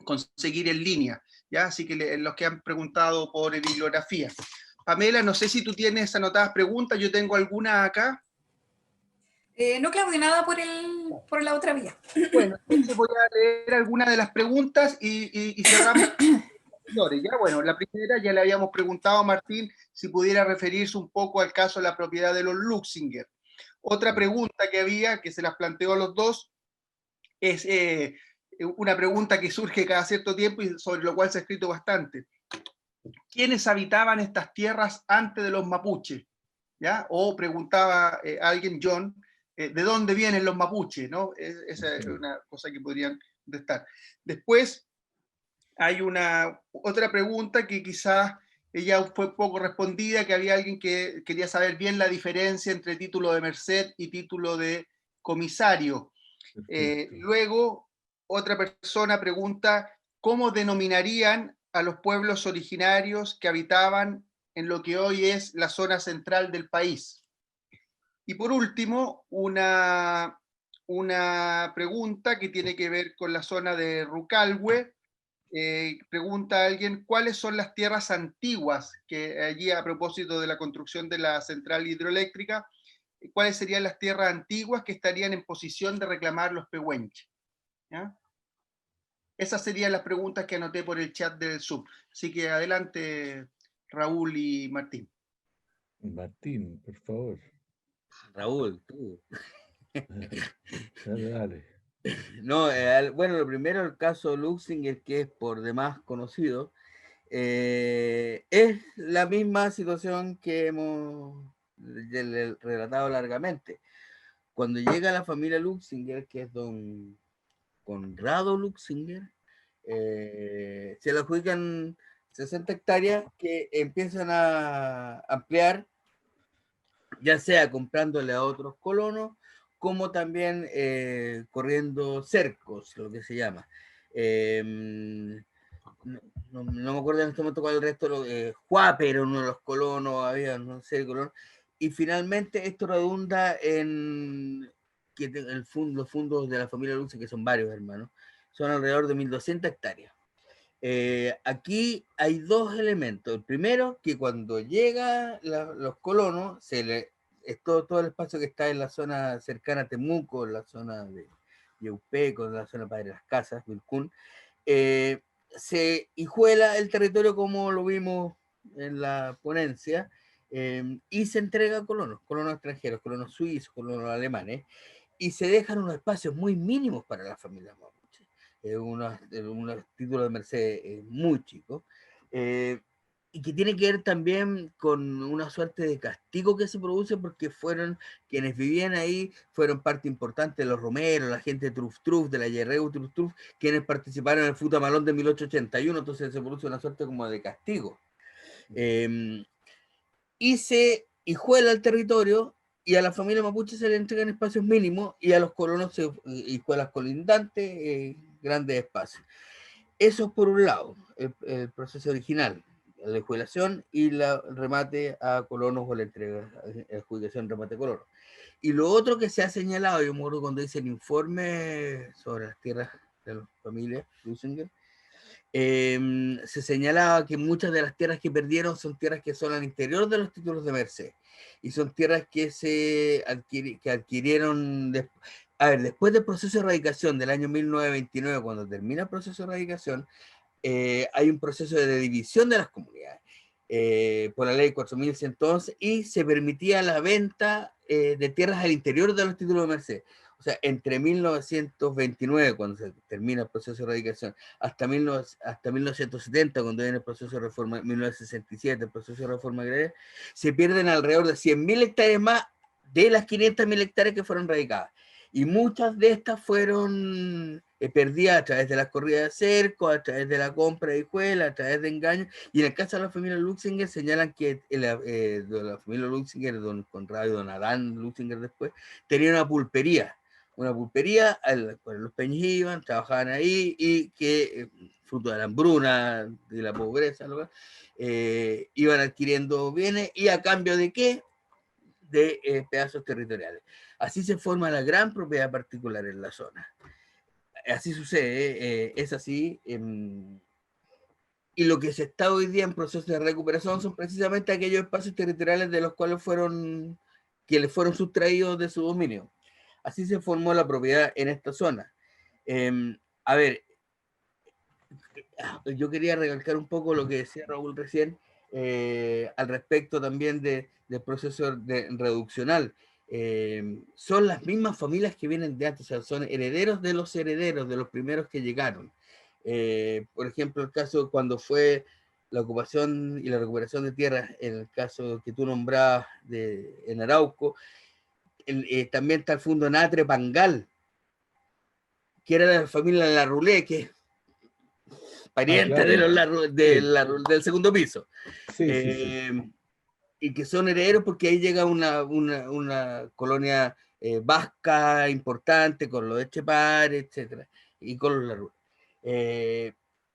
B: conseguir en línea, ¿ya? Así que los que han preguntado por bibliografía. Pamela, no sé si tú tienes anotadas preguntas, yo tengo alguna acá.
A: No, Claudia, nada por la otra vía.
B: Bueno, entonces voy a leer algunas de las preguntas y cerramos. Ya, bueno, la primera ya le habíamos preguntado a Martín si pudiera referirse un poco al caso de la propiedad de los Luxinger. Otra pregunta que había, que se las planteó a los dos, es una pregunta que surge cada cierto tiempo y sobre lo cual se ha escrito bastante. ¿Quiénes habitaban estas tierras antes de los mapuches? ¿Ya? O preguntaba alguien, John, ¿de dónde vienen los mapuches? ¿No? Esa es una cosa que podrían contestar. Después hay otra pregunta que quizás ella fue poco respondida, que había alguien que quería saber bien la diferencia entre título de merced y título de comisario. Luego, otra persona pregunta, ¿cómo denominarían a los pueblos originarios que habitaban en lo que hoy es la zona central del país? Y por último, una pregunta que tiene que ver con la zona de Rucalhue. Pregunta a alguien, ¿cuáles son las tierras antiguas que allí, a propósito de la construcción de la central hidroeléctrica, cuáles serían las tierras antiguas que estarían en posición de reclamar los pehuenches? ¿Ya? Esas serían las preguntas que anoté por el chat del Zoom. Así que adelante, Raúl y Martín.
C: Martín, por favor.
D: Raúl, tú.
C: Dale, dale.
D: No, bueno, lo primero, el caso Luxinger, que es por demás conocido, es la misma situación que hemos relatado largamente. Cuando llega la familia Luxinger, que es don Conrado Luxinger, se le adjudican 60 hectáreas que empiezan a ampliar, ya sea comprándole a otros colonos, como también corriendo cercos, lo que se llama. No me acuerdo en este momento cuál es el resto, Juáper era uno de los colonos, había no sé, colonos, y finalmente esto redunda en que los fundos de la familia Luce, que son varios hermanos, son alrededor de 1.200 hectáreas. Aquí hay dos elementos. El primero, que cuando llegan los colonos, es todo el espacio que está en la zona cercana a Temuco, en la zona de Yeupeco, en la zona de Padre Las Casas, Vilcún, se hijuela el territorio como lo vimos en la ponencia, y se entrega a colonos extranjeros, colonos suizos, colonos alemanes, y se dejan unos espacios muy mínimos para la familia mapuche, unos títulos de merced muy chicos, y que tiene que ver también con una suerte de castigo que se produce porque fueron quienes vivían ahí, fueron parte importante de los romeros, la gente de Truf Truf, de la Yerreu Truf Truf, quienes participaron en el Futamalón de 1881, entonces se produce una suerte como de castigo. Y se hijuela el territorio y a la familia mapuche se le entregan espacios mínimos y a los colonos se hijuelas colindantes, grandes espacios. Eso es por un lado, el proceso original, la hijuelación y el remate a colonos o la entrega, la adjudicación, remate a colonos. Y lo otro que se ha señalado, yo me acuerdo cuando hice el informe sobre las tierras de las familias Lusinger, se señalaba que muchas de las tierras que perdieron son tierras que son al interior de los títulos de merced y son tierras que se adquirieron a ver, después del proceso de erradicación del año 1929, cuando termina el proceso de erradicación, hay un proceso de división de las comunidades por la ley 4111 y se permitía la venta de tierras al interior de los títulos de merced. O sea, entre 1929, cuando se termina el proceso de erradicación, hasta 1970, cuando viene el proceso de reforma, 1967, el proceso de reforma agraria, se pierden alrededor de 100.000 hectáreas más de las 500.000 hectáreas que fueron radicadas. Y muchas de estas fueron perdidas a través de las corridas de cerco, a través de la compra de hijuelas, a través de engaños. Y en el caso de la familia Luxinger señalan que la familia Luxinger, don Conrado y don Adán Luxinger después, tenía una pulpería al cual los peñas iban, trabajaban ahí y que, fruto de la hambruna, de la pobreza, iban adquiriendo bienes y a cambio de ¿qué? De pedazos territoriales. Así se forma la gran propiedad particular en la zona. Así sucede, es así. Y lo que se está hoy día en proceso de recuperación son precisamente aquellos espacios territoriales de los cuales que les fueron sustraídos de su dominio. Así se formó la propiedad en esta zona. A ver, yo quería recalcar un poco lo que decía Raúl recién, al respecto también del proceso reduccional. Son las mismas familias que vienen de antes, o sea, son herederos, de los primeros que llegaron. Por ejemplo, el caso cuando fue la ocupación y la recuperación de tierras, en el caso que tú nombrabas en Arauco, también está el Fundo Natre Pangal, que era la familia Larroulé, que pariente claro. Del segundo piso. Sí. Y que son herederos porque ahí llega una colonia vasca importante con los Echepare, etc. Y con los Larroulé.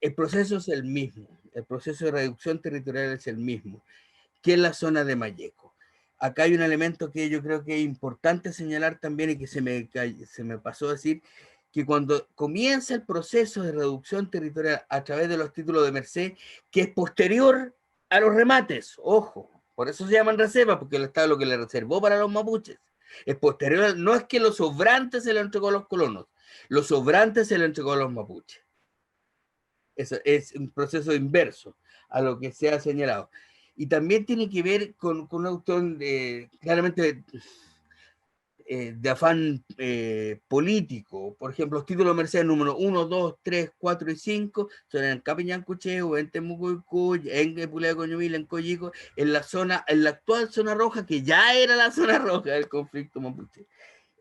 D: El proceso es el mismo, el proceso de reducción territorial es el mismo que en la zona de Malleco. Acá hay un elemento que yo creo que es importante señalar también y que se me pasó a decir, que cuando comienza el proceso de reducción territorial a través de los títulos de merced, que es posterior a los remates, ojo, por eso se llaman reservas, porque el Estado lo que le reservó para los mapuches es posterior, no es que los sobrantes se le entregó a los colonos, los sobrantes se le entregó a los mapuches. Eso es un proceso inverso a lo que se ha señalado. Y también tiene que ver con un autor claramente de afán político. Por ejemplo, los títulos de merced número 1, 2, 3, 4 y 5 son en Capiñancucheo, en Temucuicuy, en Pulea Coñumil, en Coyico, en la actual zona roja, que ya era la zona roja del conflicto mapuche.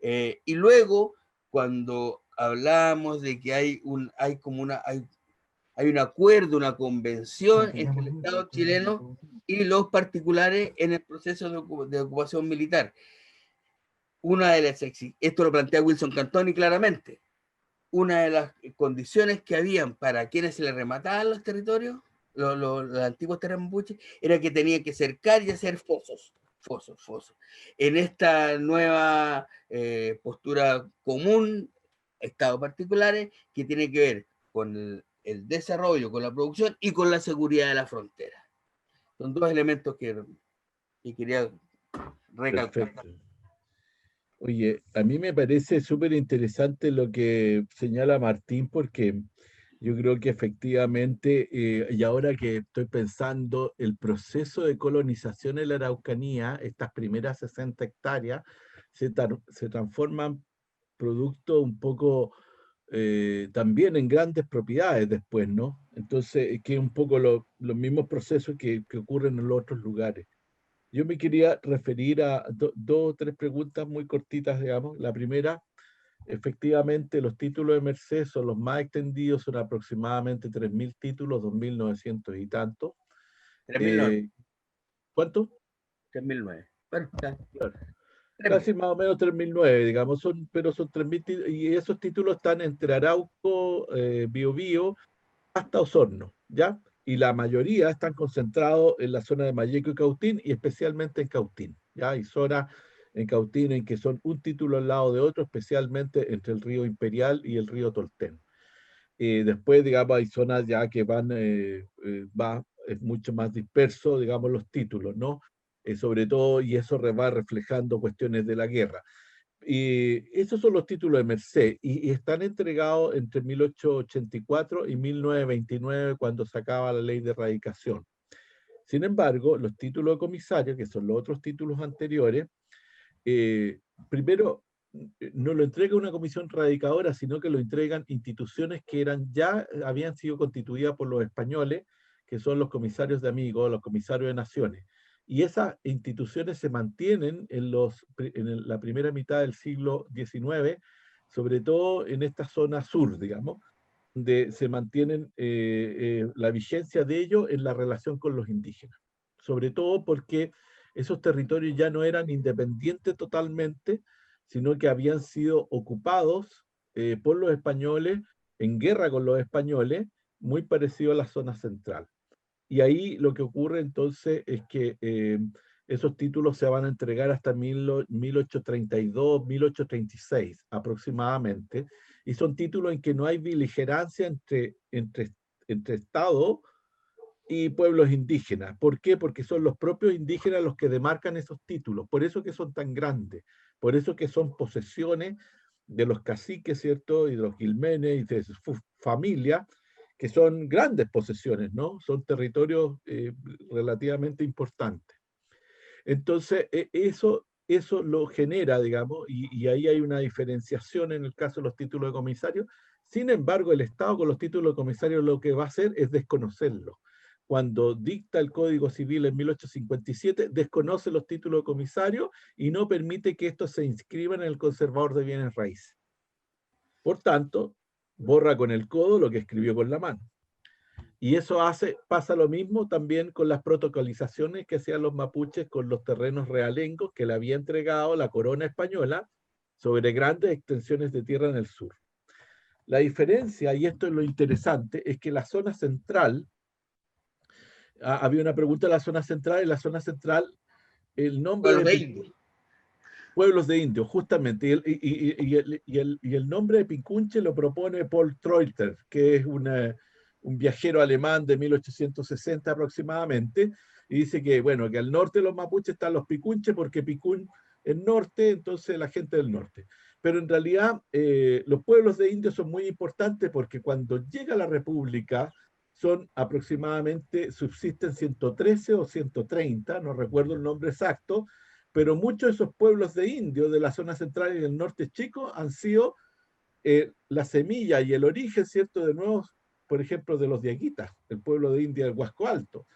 D: Y luego, cuando hablamos de que hay un acuerdo, una convención entre el Estado chileno y los particulares en el proceso de ocupación militar. Esto lo plantea Wilson Cantoni claramente, una de las condiciones que habían para quienes se les remataban los territorios, los antiguos terrenos mapuches, era que tenían que cercar y hacer fosos. En esta nueva postura común, estados particulares, que tiene que ver con el desarrollo, con la producción y con la seguridad de la frontera. Son dos elementos que quería recalcar.
C: Perfecto. Oye, a mí me parece súper interesante lo que señala Martín, porque yo creo que efectivamente, y ahora que estoy pensando, el proceso de colonización en la Araucanía, estas primeras 60 hectáreas, se transforman producto un poco también en grandes propiedades después, ¿no? Entonces, que es un poco los mismos procesos que ocurren en los otros lugares. Yo me quería referir a dos o tres preguntas muy cortitas, digamos. La primera, efectivamente, los títulos de merced son los más extendidos, son aproximadamente 3.000 títulos, 2.900 y tanto.
D: 3.009.
C: ¿Cuánto?
D: 3.009. Bueno, claro.
C: Casi más o menos 3.009, digamos, pero son 3.000 y esos títulos están entre Arauco, Biobío, hasta Osorno, ¿ya? Y la mayoría están concentrados en la zona de Malleco y Cautín, y especialmente en Cautín, ¿ya? Hay zonas en Cautín en que son un título al lado de otro, especialmente entre el río Imperial y el río Tolten. Después, digamos, hay zonas ya que es mucho más disperso, digamos, los títulos, ¿no? Sobre todo, y eso va reflejando cuestiones de la guerra. Y esos son los títulos de merced, y están entregados entre 1884 y 1929, cuando se acaba la ley de erradicación. Sin embargo, los títulos de comisario, que son los otros títulos anteriores, primero no lo entrega una comisión radicadora, sino que lo entregan instituciones que ya habían sido constituidas por los españoles, que son los comisarios de amigos, los comisarios de naciones. Y esas instituciones se mantienen en la primera mitad del siglo XIX, sobre todo en esta zona sur, digamos, donde se mantienen la vigencia de ello en la relación con los indígenas. Sobre todo porque esos territorios ya no eran independientes totalmente, sino que habían sido ocupados por los españoles, en guerra con los españoles, muy parecido a la zona central. Y ahí lo que ocurre entonces es que esos títulos se van a entregar hasta 1832, 1836 aproximadamente, y son títulos en que no hay beligerancia entre Estado y pueblos indígenas. ¿Por qué? Porque son los propios indígenas los que demarcan esos títulos, por eso que son tan grandes, por eso que son posesiones de los caciques, ¿cierto? Y de los guilmenes y de sus familias, que son grandes posesiones, ¿no? Son territorios relativamente importantes. Entonces, eso lo genera, digamos, y ahí hay una diferenciación en el caso de los títulos de comisario. Sin embargo, el Estado con los títulos de comisario lo que va a hacer es desconocerlos. Cuando dicta el Código Civil en 1857, desconoce los títulos de comisario y no permite que estos se inscriban en el conservador de bienes raíces. Por tanto, borra con el codo lo que escribió con la mano. Y eso pasa lo mismo también con las protocolizaciones que hacían los mapuches con los terrenos realengos que le había entregado la corona española sobre grandes extensiones de tierra en el sur. La diferencia, y esto es lo interesante, es que la zona central, había una pregunta de la zona central, y la zona central, el nombre de pueblos de indios, justamente, y el nombre de Picunche lo propone Paul Treuter, que es un viajero alemán de 1860 aproximadamente, y dice que, bueno, que al norte de los mapuches están los Picunches, porque Picún es norte, entonces la gente del norte. Pero en realidad los pueblos de indios son muy importantes porque cuando llega la República son aproximadamente, subsisten 113 o 130, no recuerdo el nombre exacto, pero muchos de esos pueblos de indios de la zona central y del norte chico han sido la semilla y el origen, ¿cierto?, de nuevos, por ejemplo, de los diaguitas, el pueblo de India del Huasco Alto.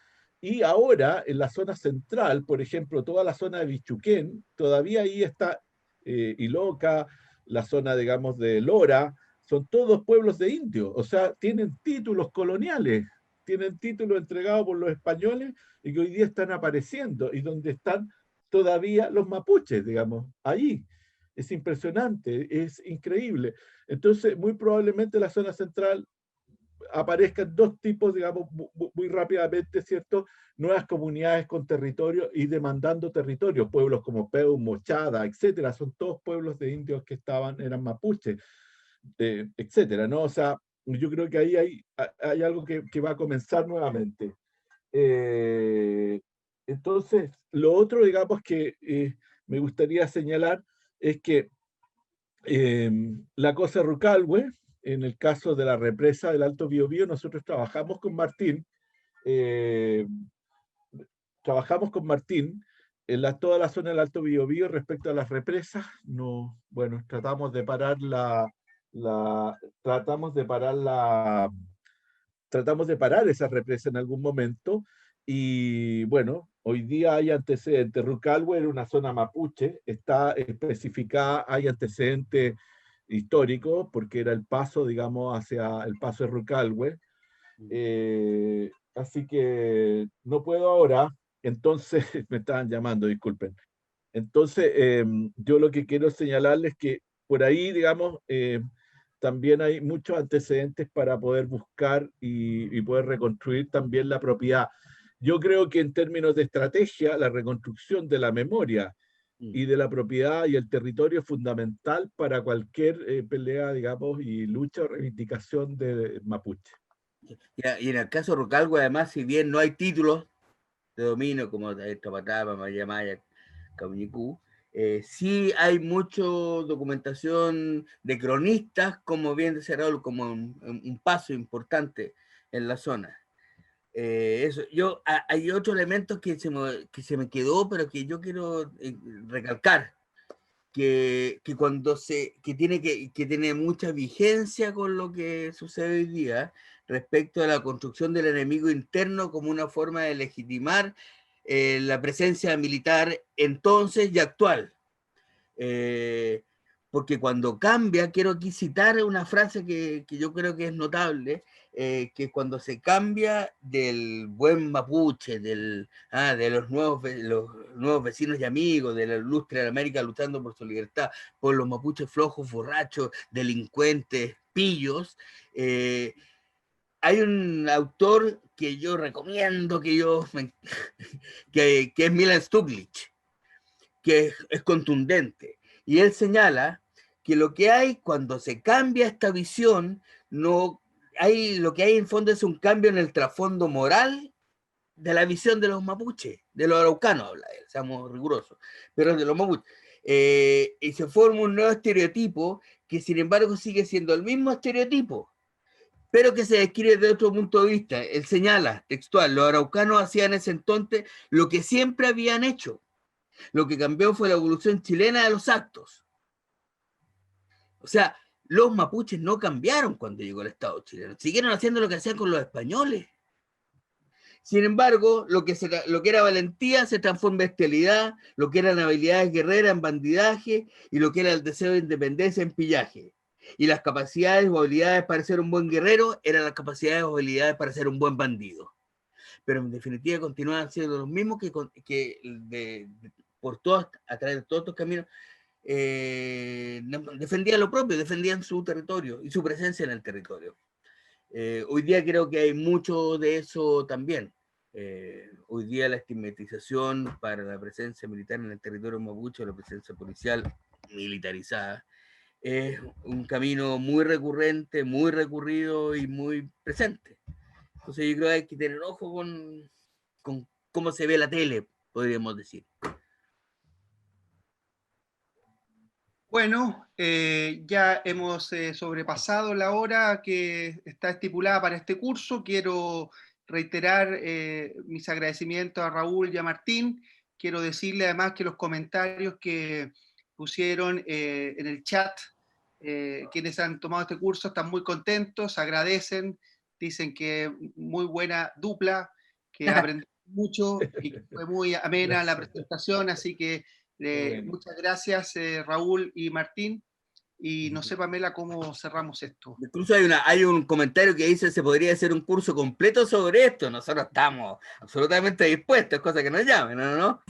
C: Y ahora, en la zona central, por ejemplo, toda la zona de Bichuquén, todavía ahí está Iloca, la zona, digamos, de Lora, son todos pueblos de indios, o sea, tienen títulos coloniales, tienen títulos entregados por los españoles y que hoy día están apareciendo, y donde están todavía los mapuches, digamos, ahí. Es impresionante, es increíble. Entonces, muy probablemente en la zona central aparezcan dos tipos, digamos, muy rápidamente, ¿cierto? Nuevas comunidades con territorio y demandando territorio. Pueblos como Peu, Mochada, etcétera. Son todos pueblos de indios que eran mapuches, etcétera, ¿no? O sea, yo creo que ahí hay algo que va a comenzar nuevamente. Entonces, lo otro, digamos, que me gustaría señalar es que la cosa Rucalhue, en el caso de la represa del Alto Biobío, nosotros trabajamos con Martín en toda la zona del Alto Biobío respecto a las represas. No, bueno, tratamos de parar esa represa en algún momento, y bueno, hoy día hay antecedentes. Rucalhue era una zona mapuche, está especificada, hay antecedentes históricos, porque era el paso, digamos, hacia el paso de Rucalhue. Así que no puedo ahora, entonces, me estaban llamando, disculpen. Entonces, yo lo que quiero señalarles es que por ahí, digamos, también hay muchos antecedentes para poder buscar y poder reconstruir también la propiedad. Yo creo que en términos de estrategia, la reconstrucción de la memoria y de la propiedad y el territorio es fundamental para cualquier pelea, digamos, y lucha o reivindicación de mapuche.
D: Y en el caso de Rucalhue, además, si bien no hay títulos de dominio como Tapatapa, Maya Maya, Camuñicú, Sí hay mucha documentación de cronistas, como bien decía Raúl, como un paso importante en la zona. Hay otro elemento que se me quedó, pero que yo quiero recalcar, que tiene mucha vigencia con lo que sucede hoy día respecto a la construcción del enemigo interno como una forma de legitimar la presencia militar entonces y actual. Porque cuando cambia, quiero aquí citar una frase que yo creo que es notable, que cuando se cambia del buen mapuche, de los nuevos vecinos y amigos, de la ilustre de América luchando por su libertad, por los mapuches flojos, borrachos, delincuentes, pillos, hay un autor que yo recomiendo, que es Milan Stuplich, que es contundente. Y él señala que lo que hay cuando se cambia esta visión, lo que hay en fondo es un cambio en el trasfondo moral de la visión de los mapuches, de los araucanos, habla él, seamos rigurosos, pero de los mapuches. Y se forma un nuevo estereotipo que sin embargo sigue siendo el mismo estereotipo, pero que se describe desde otro punto de vista. Él señala, textual, los araucanos hacían en ese entonces lo que siempre habían hecho. Lo que cambió fue la evolución chilena de los actos. O sea, los mapuches no cambiaron cuando llegó el Estado chileno. Siguieron haciendo lo que hacían con los españoles. Sin embargo, lo que era valentía se transforma en bestialidad, lo que eran habilidades guerreras en bandidaje y lo que era el deseo de independencia en pillaje. Y las capacidades o habilidades para ser un buen guerrero eran las capacidades o habilidades para ser un buen bandido. Pero en definitiva continuaban siendo los mismos a través de todos estos caminos, defendían lo propio, defendían su territorio y su presencia en el territorio. Hoy día creo que hay mucho de eso también. Hoy día la estigmatización para la presencia militar en el territorio mapuche, la presencia policial militarizada, es un camino muy recurrente, muy recurrido y muy presente. Entonces yo creo que hay que tener ojo con cómo se ve la tele, podríamos decir.
B: Bueno, ya hemos sobrepasado la hora que está estipulada para este curso. Quiero reiterar mis agradecimientos a Raúl y a Martín. Quiero decirle además que los comentarios que pusieron en el chat, quienes han tomado este curso están muy contentos, agradecen, dicen que muy buena dupla, que aprendieron mucho y que fue muy amena la presentación, así que muchas gracias Raúl y Martín, y no sé, Pamela, cómo cerramos esto.
D: Incluso hay un comentario que dice se podría hacer un curso completo sobre esto. Nosotros estamos absolutamente dispuestos, cosa que nos llamen, ¿no?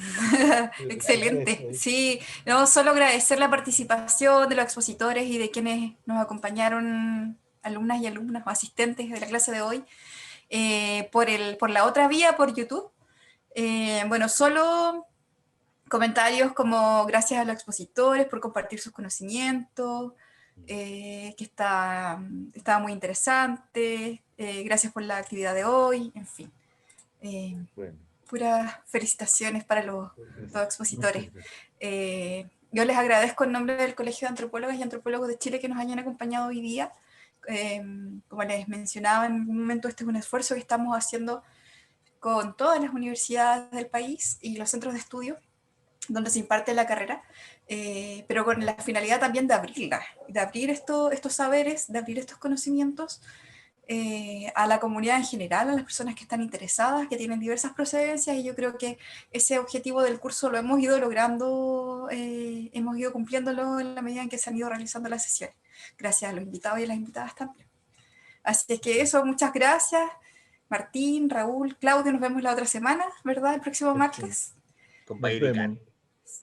A: Excelente. Sí, no, solo agradecer la participación de los expositores y de quienes nos acompañaron, alumnas y alumnos o asistentes de la clase de hoy, por la otra vía, por YouTube. Bueno, solo comentarios como gracias a los expositores por compartir sus conocimientos, que estaba muy interesante, gracias por la actividad de hoy, en fin. Puras felicitaciones para los expositores. Yo les agradezco en nombre del Colegio de Antropólogas y Antropólogos de Chile que nos hayan acompañado hoy día. Como les mencionaba en un momento, este es un esfuerzo que estamos haciendo con todas las universidades del país y los centros de estudio donde se imparte la carrera, pero con la finalidad también de abrirla, de abrir estos saberes, de abrir estos conocimientos a la comunidad en general, a las personas que están interesadas, que tienen diversas procedencias, y yo creo que ese objetivo del curso lo hemos ido logrando, hemos ido cumpliéndolo en la medida en que se han ido realizando las sesiones, gracias a los invitados y a las invitadas también. Así es que eso, muchas gracias, Martín, Raúl, Claudio, nos vemos la otra semana, ¿verdad? El próximo martes.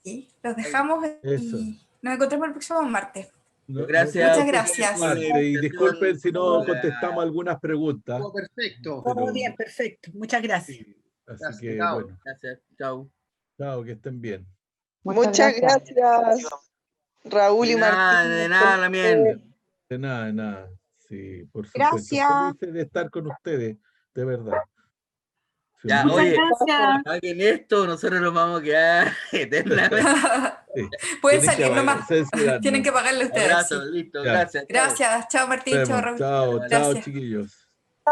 A: Sí, los dejamos y nos encontramos el próximo martes.
D: Gracias.
A: Muchas gracias.
C: Y disculpen si no contestamos algunas preguntas.
B: Oh, perfecto.
F: Todo bien, perfecto. Muchas gracias.
C: Sí, así que
B: Chao.
C: bueno.
D: Gracias. Chao.
C: Chao, que estén bien.
G: Muchas gracias, Raúl y Martín.
D: De nada, Lamien.
C: De nada. Sí, por supuesto.
F: Gracias.
C: Felices de estar con ustedes, de verdad.
D: Ya,
F: Muchas
D: oye,
F: gracias.
D: paguen esto, nosotros nos vamos a quedar eternamente.
A: Pueden salir nomás. Tienen que pagarle ustedes.
D: Abrazo, listo, gracias.
A: Gracias. Chao Martín, chao Raúl.
C: Chao, chao chiquillos.